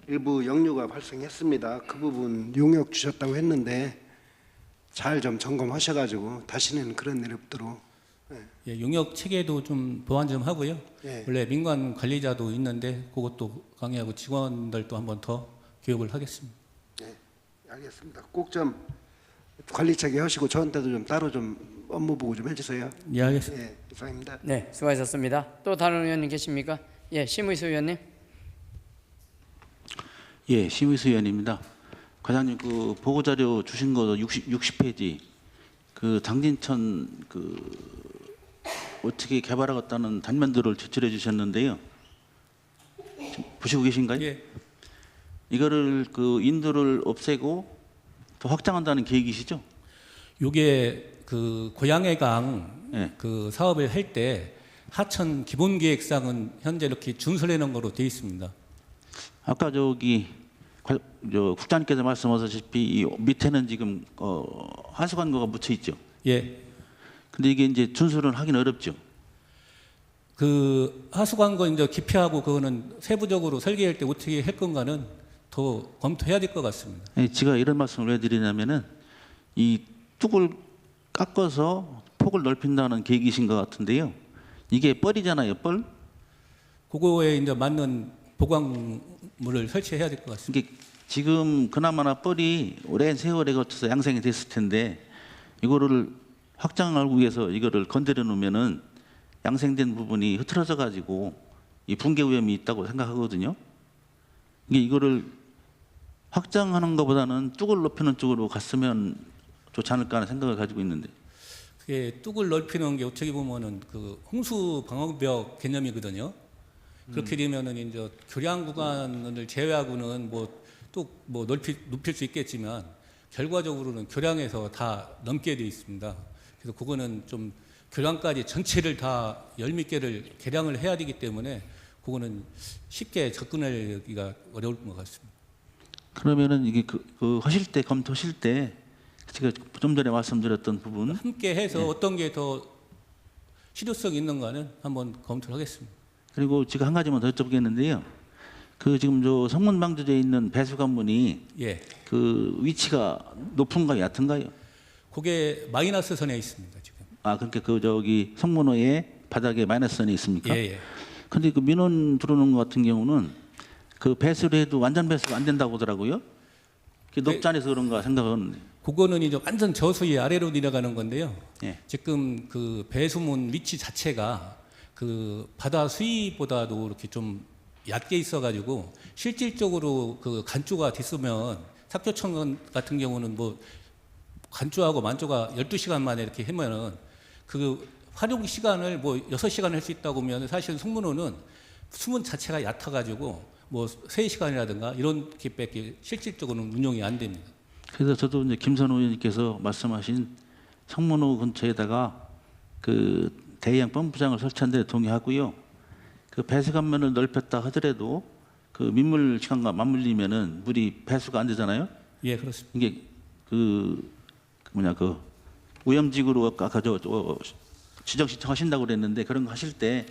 일부 역류가 발생했습니다. 그 부분 용역 주셨다고 했는데 잘 좀 점검하셔가지고 다시는 그런 일 없도록. 예, 용역 체계도 좀 보완 좀 하고요. 예. 원래 민관 관리자도 있는데 그것도 강의하고 직원들도 한번 더 교육을 하겠습니다. 예, 알겠습니다. 꼭 좀 관리 체계 하시고 저한테도 좀 따로 좀 업무 보고 좀 해주세요. 예, 알겠습니다. 예, 이상입니다. 네, 수고하셨습니다. 또 다른 의원님 계십니까? 예, 심의수 의원님. 예, 심의수 의원입니다. 과장님 그 보고 자료 주신 거 60페이지 그 당진천 그 어떻게 개발하겠다는 단면들을 제출해 주셨는데요. 보시고 계신가요? 예. 이거를 그 인도를 없애고 더 확장한다는 계획이시죠? 요게 그 고양해강 예. 그 사업을 할 때 하천 기본 계획상은 현재 이렇게 준수해 놓은 거로 되어 있습니다. 아까 저기 국장님께서 말씀하셨다시피 이 밑에는 지금 하수관고가 묻혀 있죠. 예. 근데 이게 이제 준수를 하긴 어렵죠. 그 하수관고 이제 기피하고 그거는 세부적으로 설계할 때 어떻게 할 건가는 더 검토해야 될 것 같습니다. 아니, 제가 이런 말씀을 왜 드리냐면은 이 뚝을 깎아서 폭을 넓힌다는 계획이신 것 같은데요. 이게 뻘이잖아요, 뻘. 그거에 이제 맞는 보강물을 설치해야 될 것 같습니다. 이게 지금 그나마나 뻘이 오랜 세월에 걸쳐서 양생이 됐을 텐데 이거를 확장하기 위해서 이거를 건드려 놓으면은 양생된 부분이 흐트러져 가지고 이 붕괴 위험이 있다고 생각하거든요. 이거를 확장하는 것보다는 뚝을 높이는 쪽으로 갔으면 좋지 않을까 하는 생각을 가지고 있는데. 그게 뚝을 넓히는 게 어떻게 보면은 그 홍수 방어벽 개념이거든요. 그렇게 되면은 이제 교량 구간을 제외하고는 뚝 높일 수 있겠지만 결과적으로는 교량에서 다 넘게 돼 있습니다. 그래서 그거는 좀 교량까지 전체를 다 열몇 개를 개량을 해야 되기 때문에 그거는 쉽게 접근하기가 어려울 것 같습니다. 그러면은 이게 하실 때 검토하실 때 제가 좀 전에 말씀드렸던 부분 함께 해서 어떤 게 더 실효성 있는가는 한번 검토를 하겠습니다. 그리고 지금 한 가지만 더 여쭤보겠는데요. 지금 저 성문방조제에 있는 배수관문이 그 위치가 높은가요, 얕은가요? 그게 마이너스 선에 있습니다 지금. 그러니까 저기 성문호의 바닥에 마이너스 선이 있습니까? 예. 근데 그 민원 들어오는 것 같은 경우는 그 배수를 해도 완전 배수가 안 된다고 하더라고요. 높지 않아서 그런가 생각은. 그거는 이제 완전 저수위 아래로 내려가는 건데요. 지금 그 배수문 위치 자체가 그 바다 수위보다도 이렇게 좀 얕게 있어가지고 실질적으로 그 간조가 됐으면 삭조천 같은 경우는 간조하고 만조가 12시간 만에 이렇게 하면은 그 활용 시간을 6시간 할 수 있다고 하면 사실 성문호는 수문 자체가 얕아가지고 3시간이라든가 이런 기밖에 실질적으로는 운용이 안 됩니다. 그래서 저도 이제 김선호 의원님께서 말씀하신 성문호 근처에다가 그 대형 펌프장을 설치한 데 동의하고요. 그 배수관면을 넓혔다 하더라도 그 민물 시간과 맞물리면은 물이 배수가 안 되잖아요. 예, 그렇습니다. 이게 그 오염지구로 아까 지적 신청하신다고 그랬는데 그런 거 하실 때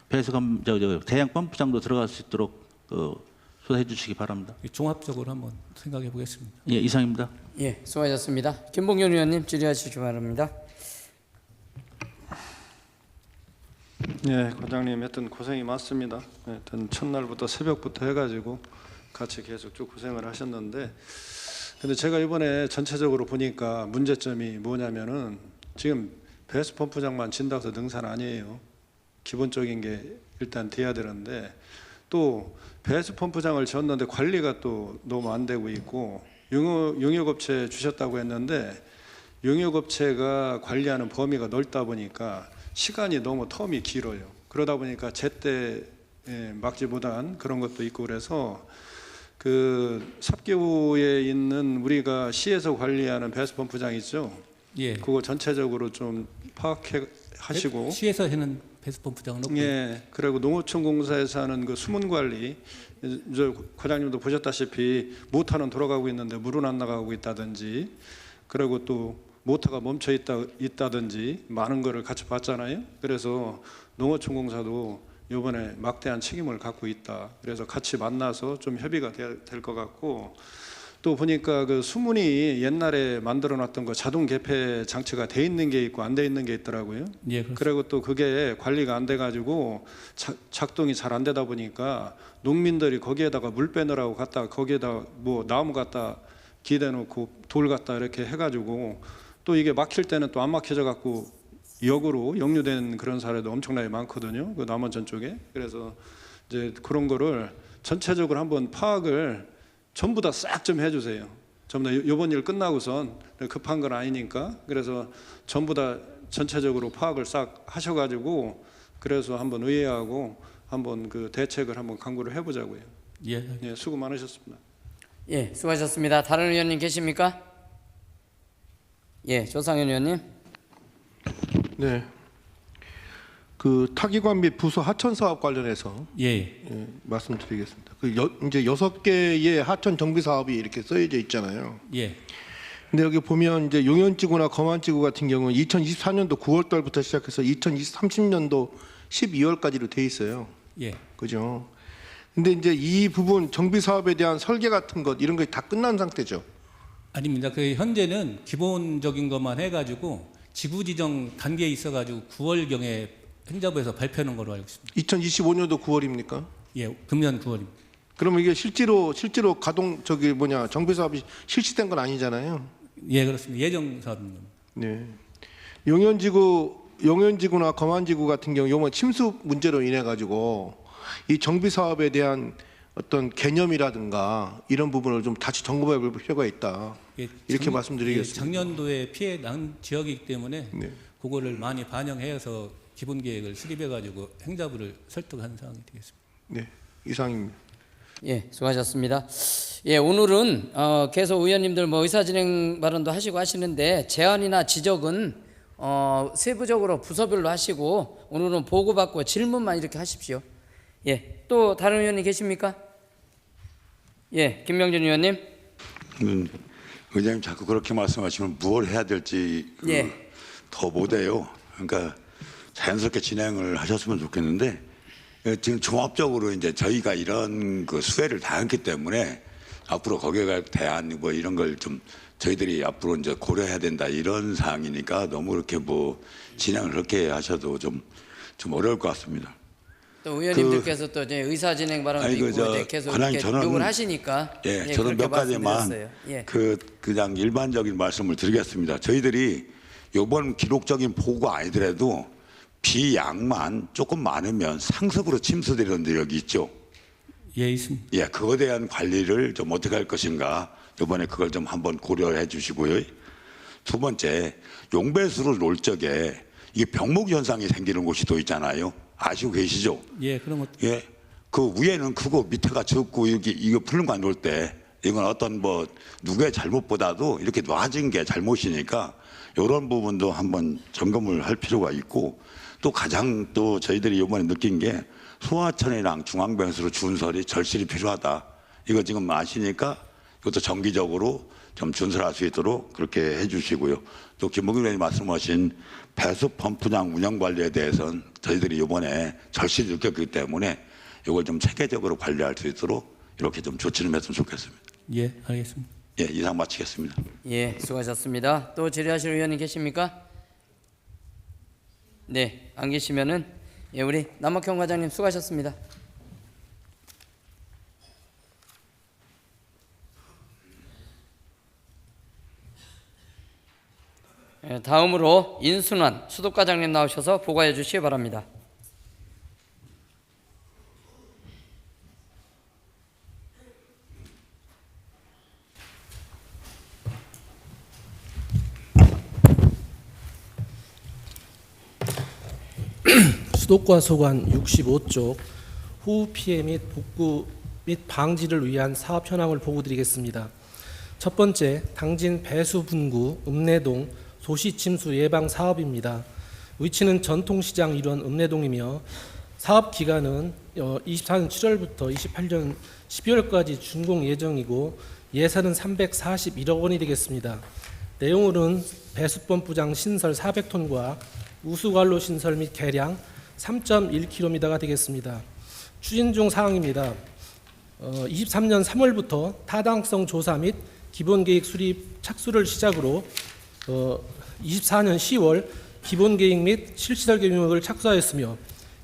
배수관 대형 펌프장도 들어갈 수 있도록 조사해 주시기 바랍니다. 종합적으로 한번 생각해 보겠습니다. 예, 이상입니다. 예, 수고하셨습니다. 김봉현 의원님 질의하시기 바랍니다. 네, 과장님 하여튼 고생이 많습니다. 하여튼 첫날부터 새벽부터 해가지고 같이 계속 쭉 고생을 하셨는데, 근데 제가 이번에 전체적으로 보니까 문제점이 뭐냐면은 지금 배수 펌프장만 진다고 해서 능사는 아니에요. 기본적인 게 일단 돼야 되는데 또 배수 펌프장을 지었는데 관리가 또 너무 안 되고 있고 용역업체 주셨다고 했는데 용역업체가 관리하는 범위가 넓다 보니까 시간이 너무 텀이 길어요. 그러다 보니까 제때 막지 못한 그런 것도 있고 그래서 그 삽기호에 있는 우리가 시에서 관리하는 배수 펌프장 있죠. 예. 그거 전체적으로 좀 파악해 하시고 시에서 하는 배수 펌프장은 없고요. 예. 그리고 농어촌 공사에서 하는 그 수문 관리, 저 과장님도 보셨다시피 모터는 돌아가고 있는데 물은 안 나가고 있다든지, 그리고 또 모터가 멈춰 있다든지 많은 거를 같이 봤잖아요. 그래서 농어촌 공사도 이번에 막대한 책임을 갖고 있다. 그래서 같이 만나서 좀 협의가 될 것 같고, 또 보니까 그 수문이 옛날에 만들어놨던 거 자동 개폐 장치가 돼 있는 게 있고 안 돼 있는 게 있더라고요. 예, 그리고 또 그게 관리가 안 돼가지고 작동이 잘 안 되다 보니까 농민들이 거기에다가 물 빼느라고 갖다 거기에다 나무 갖다 기대 놓고 돌 갖다 이렇게 해가지고 또 이게 막힐 때는 또 안 막혀져 갖고 역으로 역류된 그런 사례도 엄청나게 많거든요. 그 남원전 쪽에. 그래서 이제 그런 거를 전체적으로 한번 파악을 전부 다 싹 좀 해주세요. 전부 다 이번 일 끝나고선 급한 건 아니니까. 그래서 전부 다 전체적으로 파악을 싹 하셔가지고 그래서 한번 의회하고 한번 그 대책을 한번 강구를 해보자고요. 예. 예, 수고 많으셨습니다. 예, 수고하셨습니다. 다른 의원님 계십니까? 예, 조상현 의원님. 네. 그 타기관 및 부서 하천 사업 관련해서 말씀드리겠습니다. 이제 6개의 하천 정비 사업이 이렇게 써져 있잖아요. 예. 근데 여기 보면 이제 용현지구나 검안지구 같은 경우는 2024년도 9월 달부터 시작해서 2030년도 12월까지로 돼 있어요. 예. 그죠? 근데 이제 이 부분 정비 사업에 대한 설계 같은 것 이런 게 다 끝난 상태죠. 아닙니다. 그 현재는 기본적인 것만 해가지고 지구 지정 단계에 있어가지고 9월경에 행자부에서 발표하는 걸로 알고 있습니다. 2025년도 9월입니까? 예, 금년 9월입니다. 그러면 이게 실제로 가동 정비 사업이 실시된 건 아니잖아요. 예, 그렇습니다. 예정 사업입니다. 네. 용현지구나 검안지구 같은 경우 요번 침수 문제로 인해 가지고 이 정비 사업에 대한 어떤 개념이라든가 이런 부분을 좀 다시 점검해 볼 필요가 있다. 이렇게 말씀드리겠습니다. 작년도에 피해 난 지역이기 때문에 네. 그거를 많이 반영해서 기본 계획을 수립해 가지고 행자부를 설득한 사항이 되겠습니다. 네, 이상입니다. 예, 수고하셨습니다. 예, 오늘은 계속 의원님들 뭐 의사진행 발언도 하시고 하시는데 제안이나 지적은 세부적으로 부서별로 하시고 오늘은 보고받고 질문만 이렇게 하십시오. 예, 또 다른 의원님 계십니까? 예, 김명준 의원님. 의장님 자꾸 그렇게 말씀하시면 뭘 해야 될지 예. 더 못해요. 그러니까 자연스럽게 진행을 하셨으면 좋겠는데 지금 종합적으로 이제 저희가 이런 그 수혜를 당했기 때문에 앞으로 거기에 대한 뭐 이런 걸 좀 저희들이 앞으로 이제 고려해야 된다 이런 사항이니까 너무 이렇게 뭐 진행을 그렇게 하셔도 좀 어려울 것 같습니다. 또 의원님들께서 또 이제 의사진행 발언도 있고 이제 계속 이렇게 욕을 하시니까 예, 저는 몇 가지만 예. 그냥 일반적인 말씀을 드리겠습니다. 저희들이 이번 기록적인 보고가 아니더라도 비양만 조금 많으면 상습으로 침수되는 지역이 있죠. 예, 있습니다. 예, 그거에 대한 관리를 좀 어떻게 할 것인가 이번에 그걸 좀 한번 고려해 주시고요. 두 번째, 용배수를 놓을 적에 이게 병목 현상이 생기는 곳이 또 있잖아요. 아시고 계시죠? 예, 그런 것. 예, 그 위에는 크고 밑에가 적고 이거 풀는관 놓을 때 이건 어떤 뭐 누구의 잘못보다도 이렇게 놔진 게 잘못이니까 이런 부분도 한번 점검을 할 필요가 있고 또 가장 또 저희들이 이번에 느낀 게 소하천이랑 중앙변수로 준설이 절실히 필요하다. 이거 지금 아시니까 이것도 정기적으로 좀 준설할 수 있도록 그렇게 해주시고요. 또 김봉규 의원님 말씀하신 배수 펌프장 운영 관리에 대해서는 저희들이 이번에 절실히 느꼈기 때문에 이걸 좀 체계적으로 관리할 수 있도록 이렇게 좀 조치를 했으면 좋겠습니다. 예, 알겠습니다. 예, 이상 마치겠습니다. 예, 수고하셨습니다. 또 질의하실 의원님 계십니까? 네, 안 계시면은 예, 우리 남학형 과장님 수고하셨습니다. 예, 다음으로 인순환 수도과장님 나오셔서 보고해 주시기 바랍니다. 수도과 소관 65쪽 후 피해 및 복구 및 방지를 위한 사업 현황을 보고드리겠습니다. 첫 번째, 당진 배수분구 음내동 도시 침수 예방 사업입니다. 위치는 전통시장 일원 음내동이며 사업 기간은 24년 7월부터 28년 12월까지 준공 예정이고 예산은 341억 원이 되겠습니다. 내용으로는 배수펌프장 신설 400톤과 우수관로 신설 및 개량 3.1km가 되겠습니다. 추진 중 사항입니다. 23년 3월부터 타당성 조사 및 기본계획 수립 착수를 시작으로 24년 10월 기본계획 및 실시설계 용역을 착수하였으며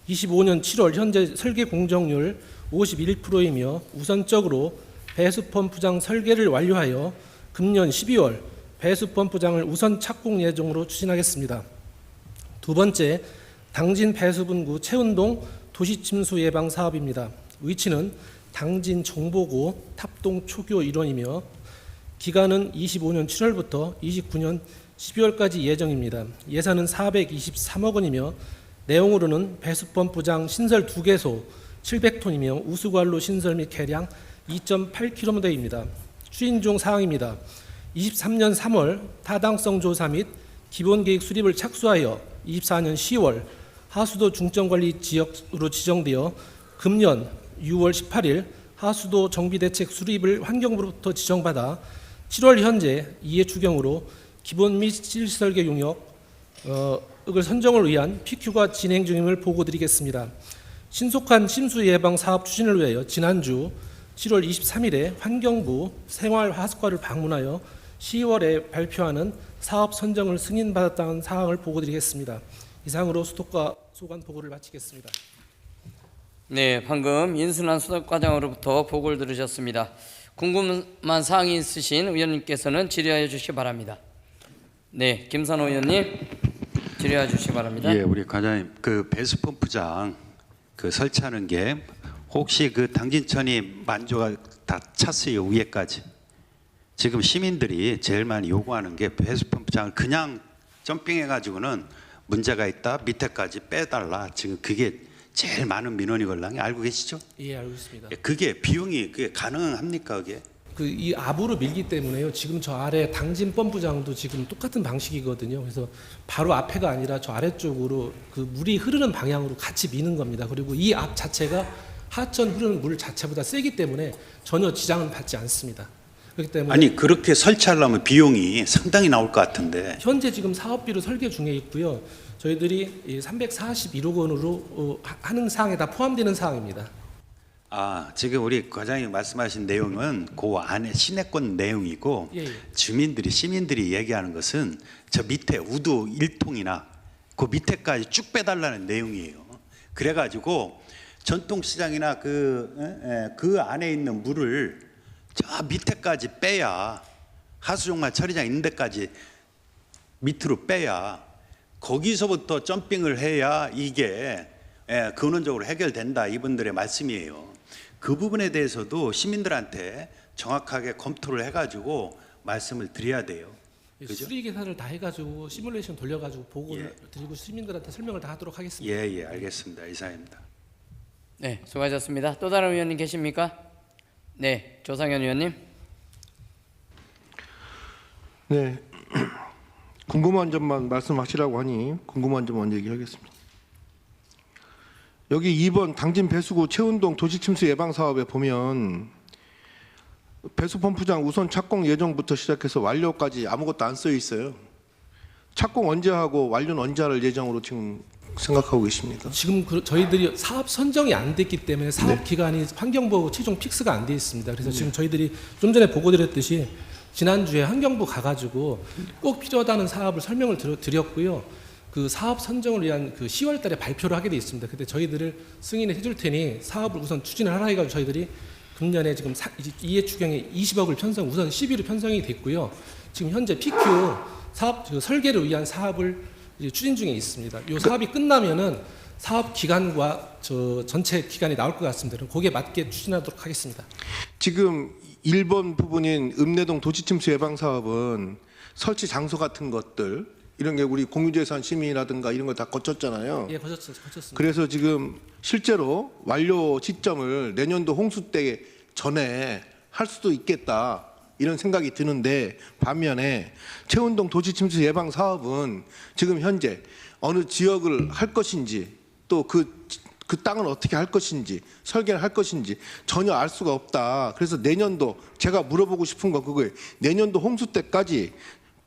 25년 7월 현재 설계 공정률 51%이며 우선적으로 배수펌프장 설계를 완료하여 금년 12월 배수펌프장을 우선 착공 예정으로 추진하겠습니다. 두 번째, 당진 배수분구 채운동 도시침수 예방 사업입니다. 위치는 당진 정보고 탑동 초교 일원이며 기간은 25년 7월부터 29년 12월까지 예정입니다. 예산은 423억 원이며 내용으로는 배수펌프장 신설 2개소 700톤이며 우수관로 신설 및 개량 2.8km입니다. 추진 중 사항입니다. 23년 3월 타당성 조사 및 기본계획 수립을 착수하여 24년 10월 하수도 중점관리 지역으로 지정되어 금년 6월 18일 하수도 정비대책 수립을 환경부로부터 지정받아 7월 현재 이해 추경으로 기본 및 실설계 용역을 선정을 위한 PQ가 진행 중임을 보고드리겠습니다. 신속한 침수 예방 사업 추진을 위하여 지난주 7월 23일에 환경부 생활하수과를 방문하여 10월에 발표하는 사업 선정을 승인받았다는 사항을 보고드리겠습니다. 이상으로 수도과 소관 보고를 마치겠습니다. 네, 방금 인순환 수도과장으로부터 보고를 들으셨습니다. 궁금한 사항이 있으신 의원님께서는 질의하여 주시기 바랍니다. 네, 김선호 의원님 질의하여 주시기 바랍니다. 예, 우리 과장님, 그 배수펌프장 그 설치하는 게 혹시 그 당진천이 만조가 다 찼어요 위에까지. 지금 시민들이 제일 많이 요구하는 게 배수 펌프장을 그냥 점핑해가지고는 문제가 있다 밑에까지 빼달라. 지금 그게 제일 많은 민원이 걸랑이 알고 계시죠? 예, 알고 있습니다. 그게 비용이 그게 가능합니까 그게? 그 이 압으로 밀기 때문에요. 지금 저 아래 당진 펌프장도 지금 똑같은 방식이거든요. 그래서 바로 앞에가 아니라 저 아래쪽으로 그 물이 흐르는 방향으로 같이 미는 겁니다. 그리고 이 압 자체가 하천 흐르는 물 자체보다 세기 때문에 전혀 지장은 받지 않습니다. 그렇기 때문에 아니 그렇게 설치하려면 비용이 상당히 나올 것 같은데. 현재 지금 사업비로 설계 중에 있고요. 저희들이 341억 원으로 하는 사항에 다 포함되는 사항입니다. 아, 지금 우리 과장님 말씀하신 내용은 그 안에 시내권 내용이고 예, 예. 시민들이 얘기하는 것은 저 밑에 우도 1통이나 그 밑에까지 쭉 빼달라는 내용이에요. 그래가지고 전통시장이나 그 안에 있는 물을 저 밑에까지 빼야 하수종말 처리장 있는 데까지 밑으로 빼야 거기서부터 점핑을 해야 이게 근원적으로 해결된다 이분들의 말씀이에요. 그 부분에 대해서도 시민들한테 정확하게 검토를 해가지고 말씀을 드려야 돼요. 그죠? 수리 계산을 다 해가지고 시뮬레이션 돌려가지고 보고를 드리고 시민들한테 설명을 다 하도록 하겠습니다. 예, 알겠습니다. 이상입니다. 네, 수고하셨습니다. 또 다른 의원님 계십니까? 네, 조상현 의원님. 네, 궁금한 점만 말씀하시라고 하니 궁금한 점 먼저 얘기하겠습니다. 여기 2번 당진 배수구 최운동 도시침수 예방 사업에 보면 배수 펌프장 우선 착공 예정부터 시작해서 완료까지 아무것도 안 써 있어요. 착공 언제 하고 완료는 언제 할 예정으로 지금 생각하고 계십니까? 지금 저희들이 사업 선정이 안 됐기 때문에 사업 기간이 환경부 최종 픽스가 안 돼 있습니다. 그래서 지금 저희들이 좀 전에 보고드렸듯이 지난주에 환경부 가가지고 꼭 필요하다는 사업을 설명을 드렸고요. 그 사업 선정을 위한 그 10월 달에 발표를 하게 돼 있습니다. 그때 저희들을 승인을 해줄 테니 사업을 우선 추진을 하라 해가지고 저희들이 금년에 지금 이해 추경에 20억을 편성, 우선 10위로 편성이 됐고요. 지금 현재 PQ 사업 설계를 위한 사업을 이제 추진 중에 있습니다. 이 사업이 끝나면은 사업 기간과 저 전체 기간이 나올 것 같습니다. 그럼 거기에 맞게 추진하도록 하겠습니다. 지금 1번 부분인 읍내동 도시침수 예방 사업은 설치 장소 같은 것들 이런 게 우리 공유재산 심의라든가 이런 거 다 거쳤잖아요. 예, 거쳤습니다. 그래서 지금 실제로 완료 시점을 내년도 홍수 때 전에 할 수도 있겠다 이런 생각이 드는데 반면에 최운동 도시침수 예방 사업은 지금 현재 어느 지역을 할 것인지 또 그 땅을 어떻게 할 것인지 설계를 할 것인지 전혀 알 수가 없다. 그래서 내년도 제가 물어보고 싶은 거 그거예요. 내년도 홍수 때까지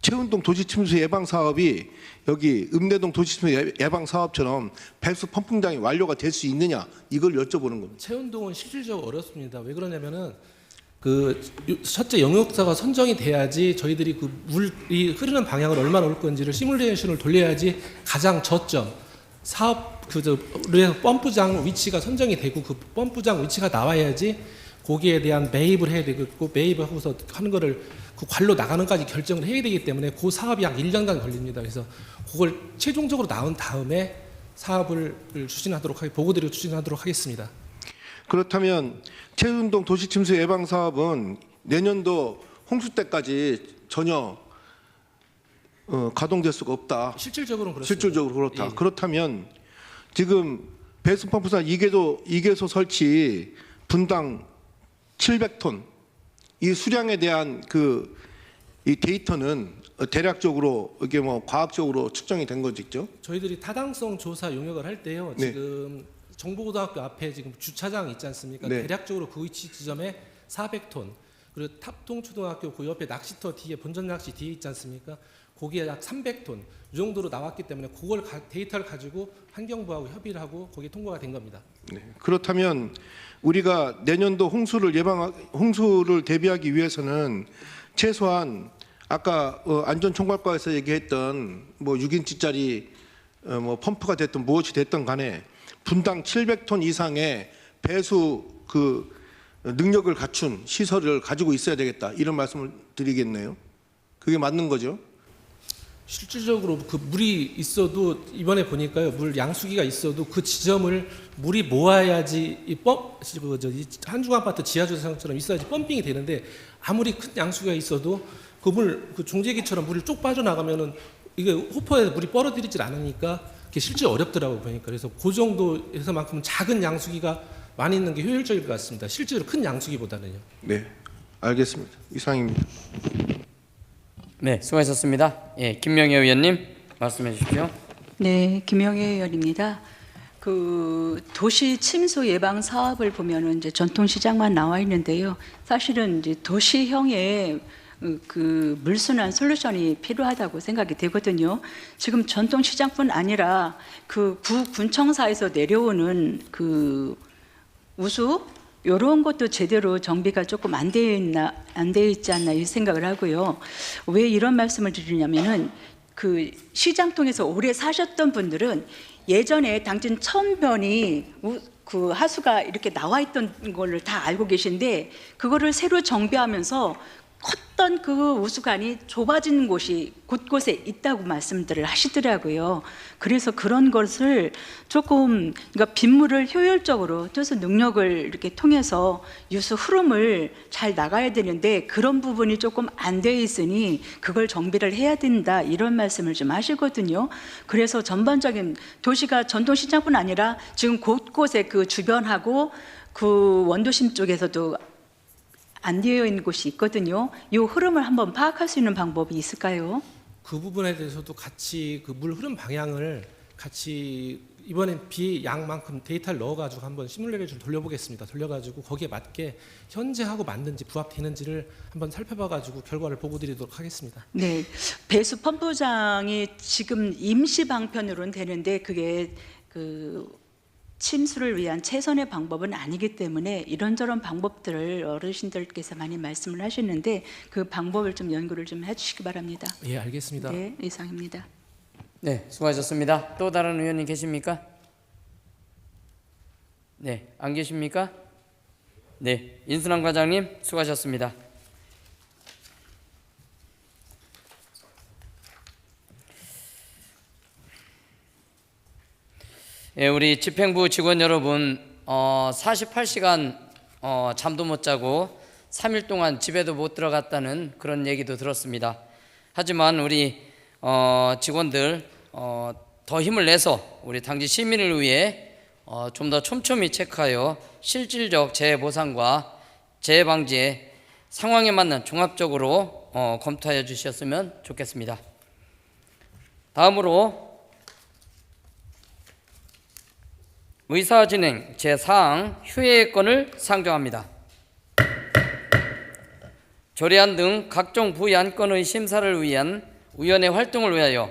최운동 도시침수 예방 사업이 여기 읍내동 도시침수 예방 사업처럼 배수 펌핑장이 완료가 될 수 있느냐 이걸 여쭤보는 겁니다. 최운동은 실질적으로 어렵습니다. 왜 그러냐면은 그 첫째 영역사가 선정이 돼야지 저희들이 그 물이 흐르는 방향을 얼마나 올 건지를 시뮬레이션을 돌려야지 가장 저점 사업 펌프장 위치가 선정이 되고 그 펌프장 위치가 나와야지 거기에 대한 매입을 해야 되고 매입하고서 하는 거를 그 관로 나가는까지 결정을 해야 되기 때문에 그 사업이 약 1년간 걸립니다. 그래서 그걸 최종적으로 나온 다음에 사업을 추진하도록 보고드리고 추진하도록 하겠습니다. 그렇다면 최운동 도시침수 예방 사업은 내년도 홍수 때까지 전혀 가동될 수가 없다. 실질적으로는 그렇습니다. 실질적으로 그렇다. 예. 그렇다면 지금 배수 펌프장 2개소 설치 분당 700톤 이 수량에 대한 이 데이터는 대략적으로 이게 뭐 과학적으로 측정이 된 거죠? 저희들이 타당성 조사 용역을 할 때요. 네. 지금 정보고등학교 앞에 지금 주차장 있지 않습니까? 네. 대략적으로 그 위치 지점에 400톤 그리고 탑동초등학교 그 옆에 낚시터 뒤에 본전 낚시 뒤에 있지 않습니까? 거기에 약 300톤 이 정도로 나왔기 때문에 그걸 데이터를 가지고 환경부하고 협의를 하고 거기에 통과가 된 겁니다. 네. 그렇다면 우리가 내년도 홍수를 대비하기 위해서는 최소한 아까 안전총괄과에서 얘기했던 뭐 6인치짜리 뭐 펌프가 됐든 무엇이 됐든 간에 분당 700톤 이상의 배수 능력을 갖춘 시설을 가지고 있어야 되겠다 이런 말씀을 드리겠네요. 그게 맞는 거죠? 실질적으로 그 물이 있어도 이번에 보니까요, 물 양수기가 있어도 그 지점을 물이 모아야지 이 한중앙 아파트 지하주차장처럼 있어야지 펌핑이 되는데, 아무리 큰 양수기가 있어도 그 물, 그 중재기처럼 물이 쭉 빠져나가면은 이게 호퍼에서 물이 뻘어들이질 않으니까 그게 실제 어렵더라고요, 보니까. 그래서 그 정도에서만큼 작은 양수기가 많이 있는 게 효율적일 것 같습니다. 실제로 큰 양수기보다는요. 네, 알겠습니다. 이상입니다. 네, 수고하셨습니다. 예, 김명혜 의원님 말씀해 주십시오. 네, 김영애 의원입니다. 그 도시 침수 예방 사업을 보면은 이제 전통시장만 나와 있는데요. 사실은 이제 도시형의 그 물순환 솔루션이 필요하다고 생각이 되거든요. 지금 전통시장뿐 아니라 그 구군청사에서 내려오는 그 우수 이런 것도 제대로 정비가 조금 안 돼 있지 않나 이 생각을 하고요. 왜 이런 말씀을 드리냐면은 그 시장통에서 오래 사셨던 분들은 예전에 당진 천변이 그 하수가 이렇게 나와 있던 걸를 다 알고 계신데, 그거를 새로 정비하면서 컸던 그 우수관이 좁아지는 곳이 곳곳에 있다고 말씀들을 하시더라고요. 그래서 그런 것을 조금, 그러니까 빗물을 효율적으로 또서 능력을 이렇게 통해서 유수 흐름을 잘 나가야 되는데 그런 부분이 조금 안 돼 있으니 그걸 정비를 해야 된다, 이런 말씀을 좀 하시거든요. 그래서 전반적인 도시가 전통시장뿐 아니라 지금 곳곳에 그 주변하고 그 원도심 쪽에서도 안 되어 있는 곳이 있거든요. 이 흐름을 한번 파악할 수 있는 방법이 있을까요? 그 부분에 대해서도 같이 그 물 흐름 방향을 같이 이번엔 비 양만큼 데이터를 넣어가지고 한번 시뮬레이션을 돌려보겠습니다. 돌려가지고 거기에 맞게 현재하고 맞는지 부합되는지를 한번 살펴봐가지고 결과를 보고드리도록 하겠습니다. 네, 배수 펌프장이 지금 임시 방편으로는 되는데 그게 그 침수를 위한 최선의 방법은 아니기 때문에 이런저런 방법들을 어르신들께서 많이 말씀을 하시는데 그 방법을 좀 연구를 좀 해주시기 바랍니다. 예, 알겠습니다. 네, 이상입니다. 네, 수고하셨습니다. 또 다른 의원님 계십니까? 네, 안 계십니까? 네, 인순환 과장님 수고하셨습니다. 예, 우리 집행부 직원 여러분, 48시간 잠도 못 자고 3일 동안 집에도 못 들어갔다는 그런 얘기도 들었습니다. 하지만 우리 직원들 더 힘을 내서 우리 당지 시민을 위해 좀 더 촘촘히 체크하여 실질적 재해 보상과 재해 방지에 상황에 맞는 종합적으로 검토하여 주셨으면 좋겠습니다. 다음으로 의사진행 제4항 휴회권을 상정합니다. 조례안 등 각종 부의안건의 심사를 위한 위원회 활동을 위하여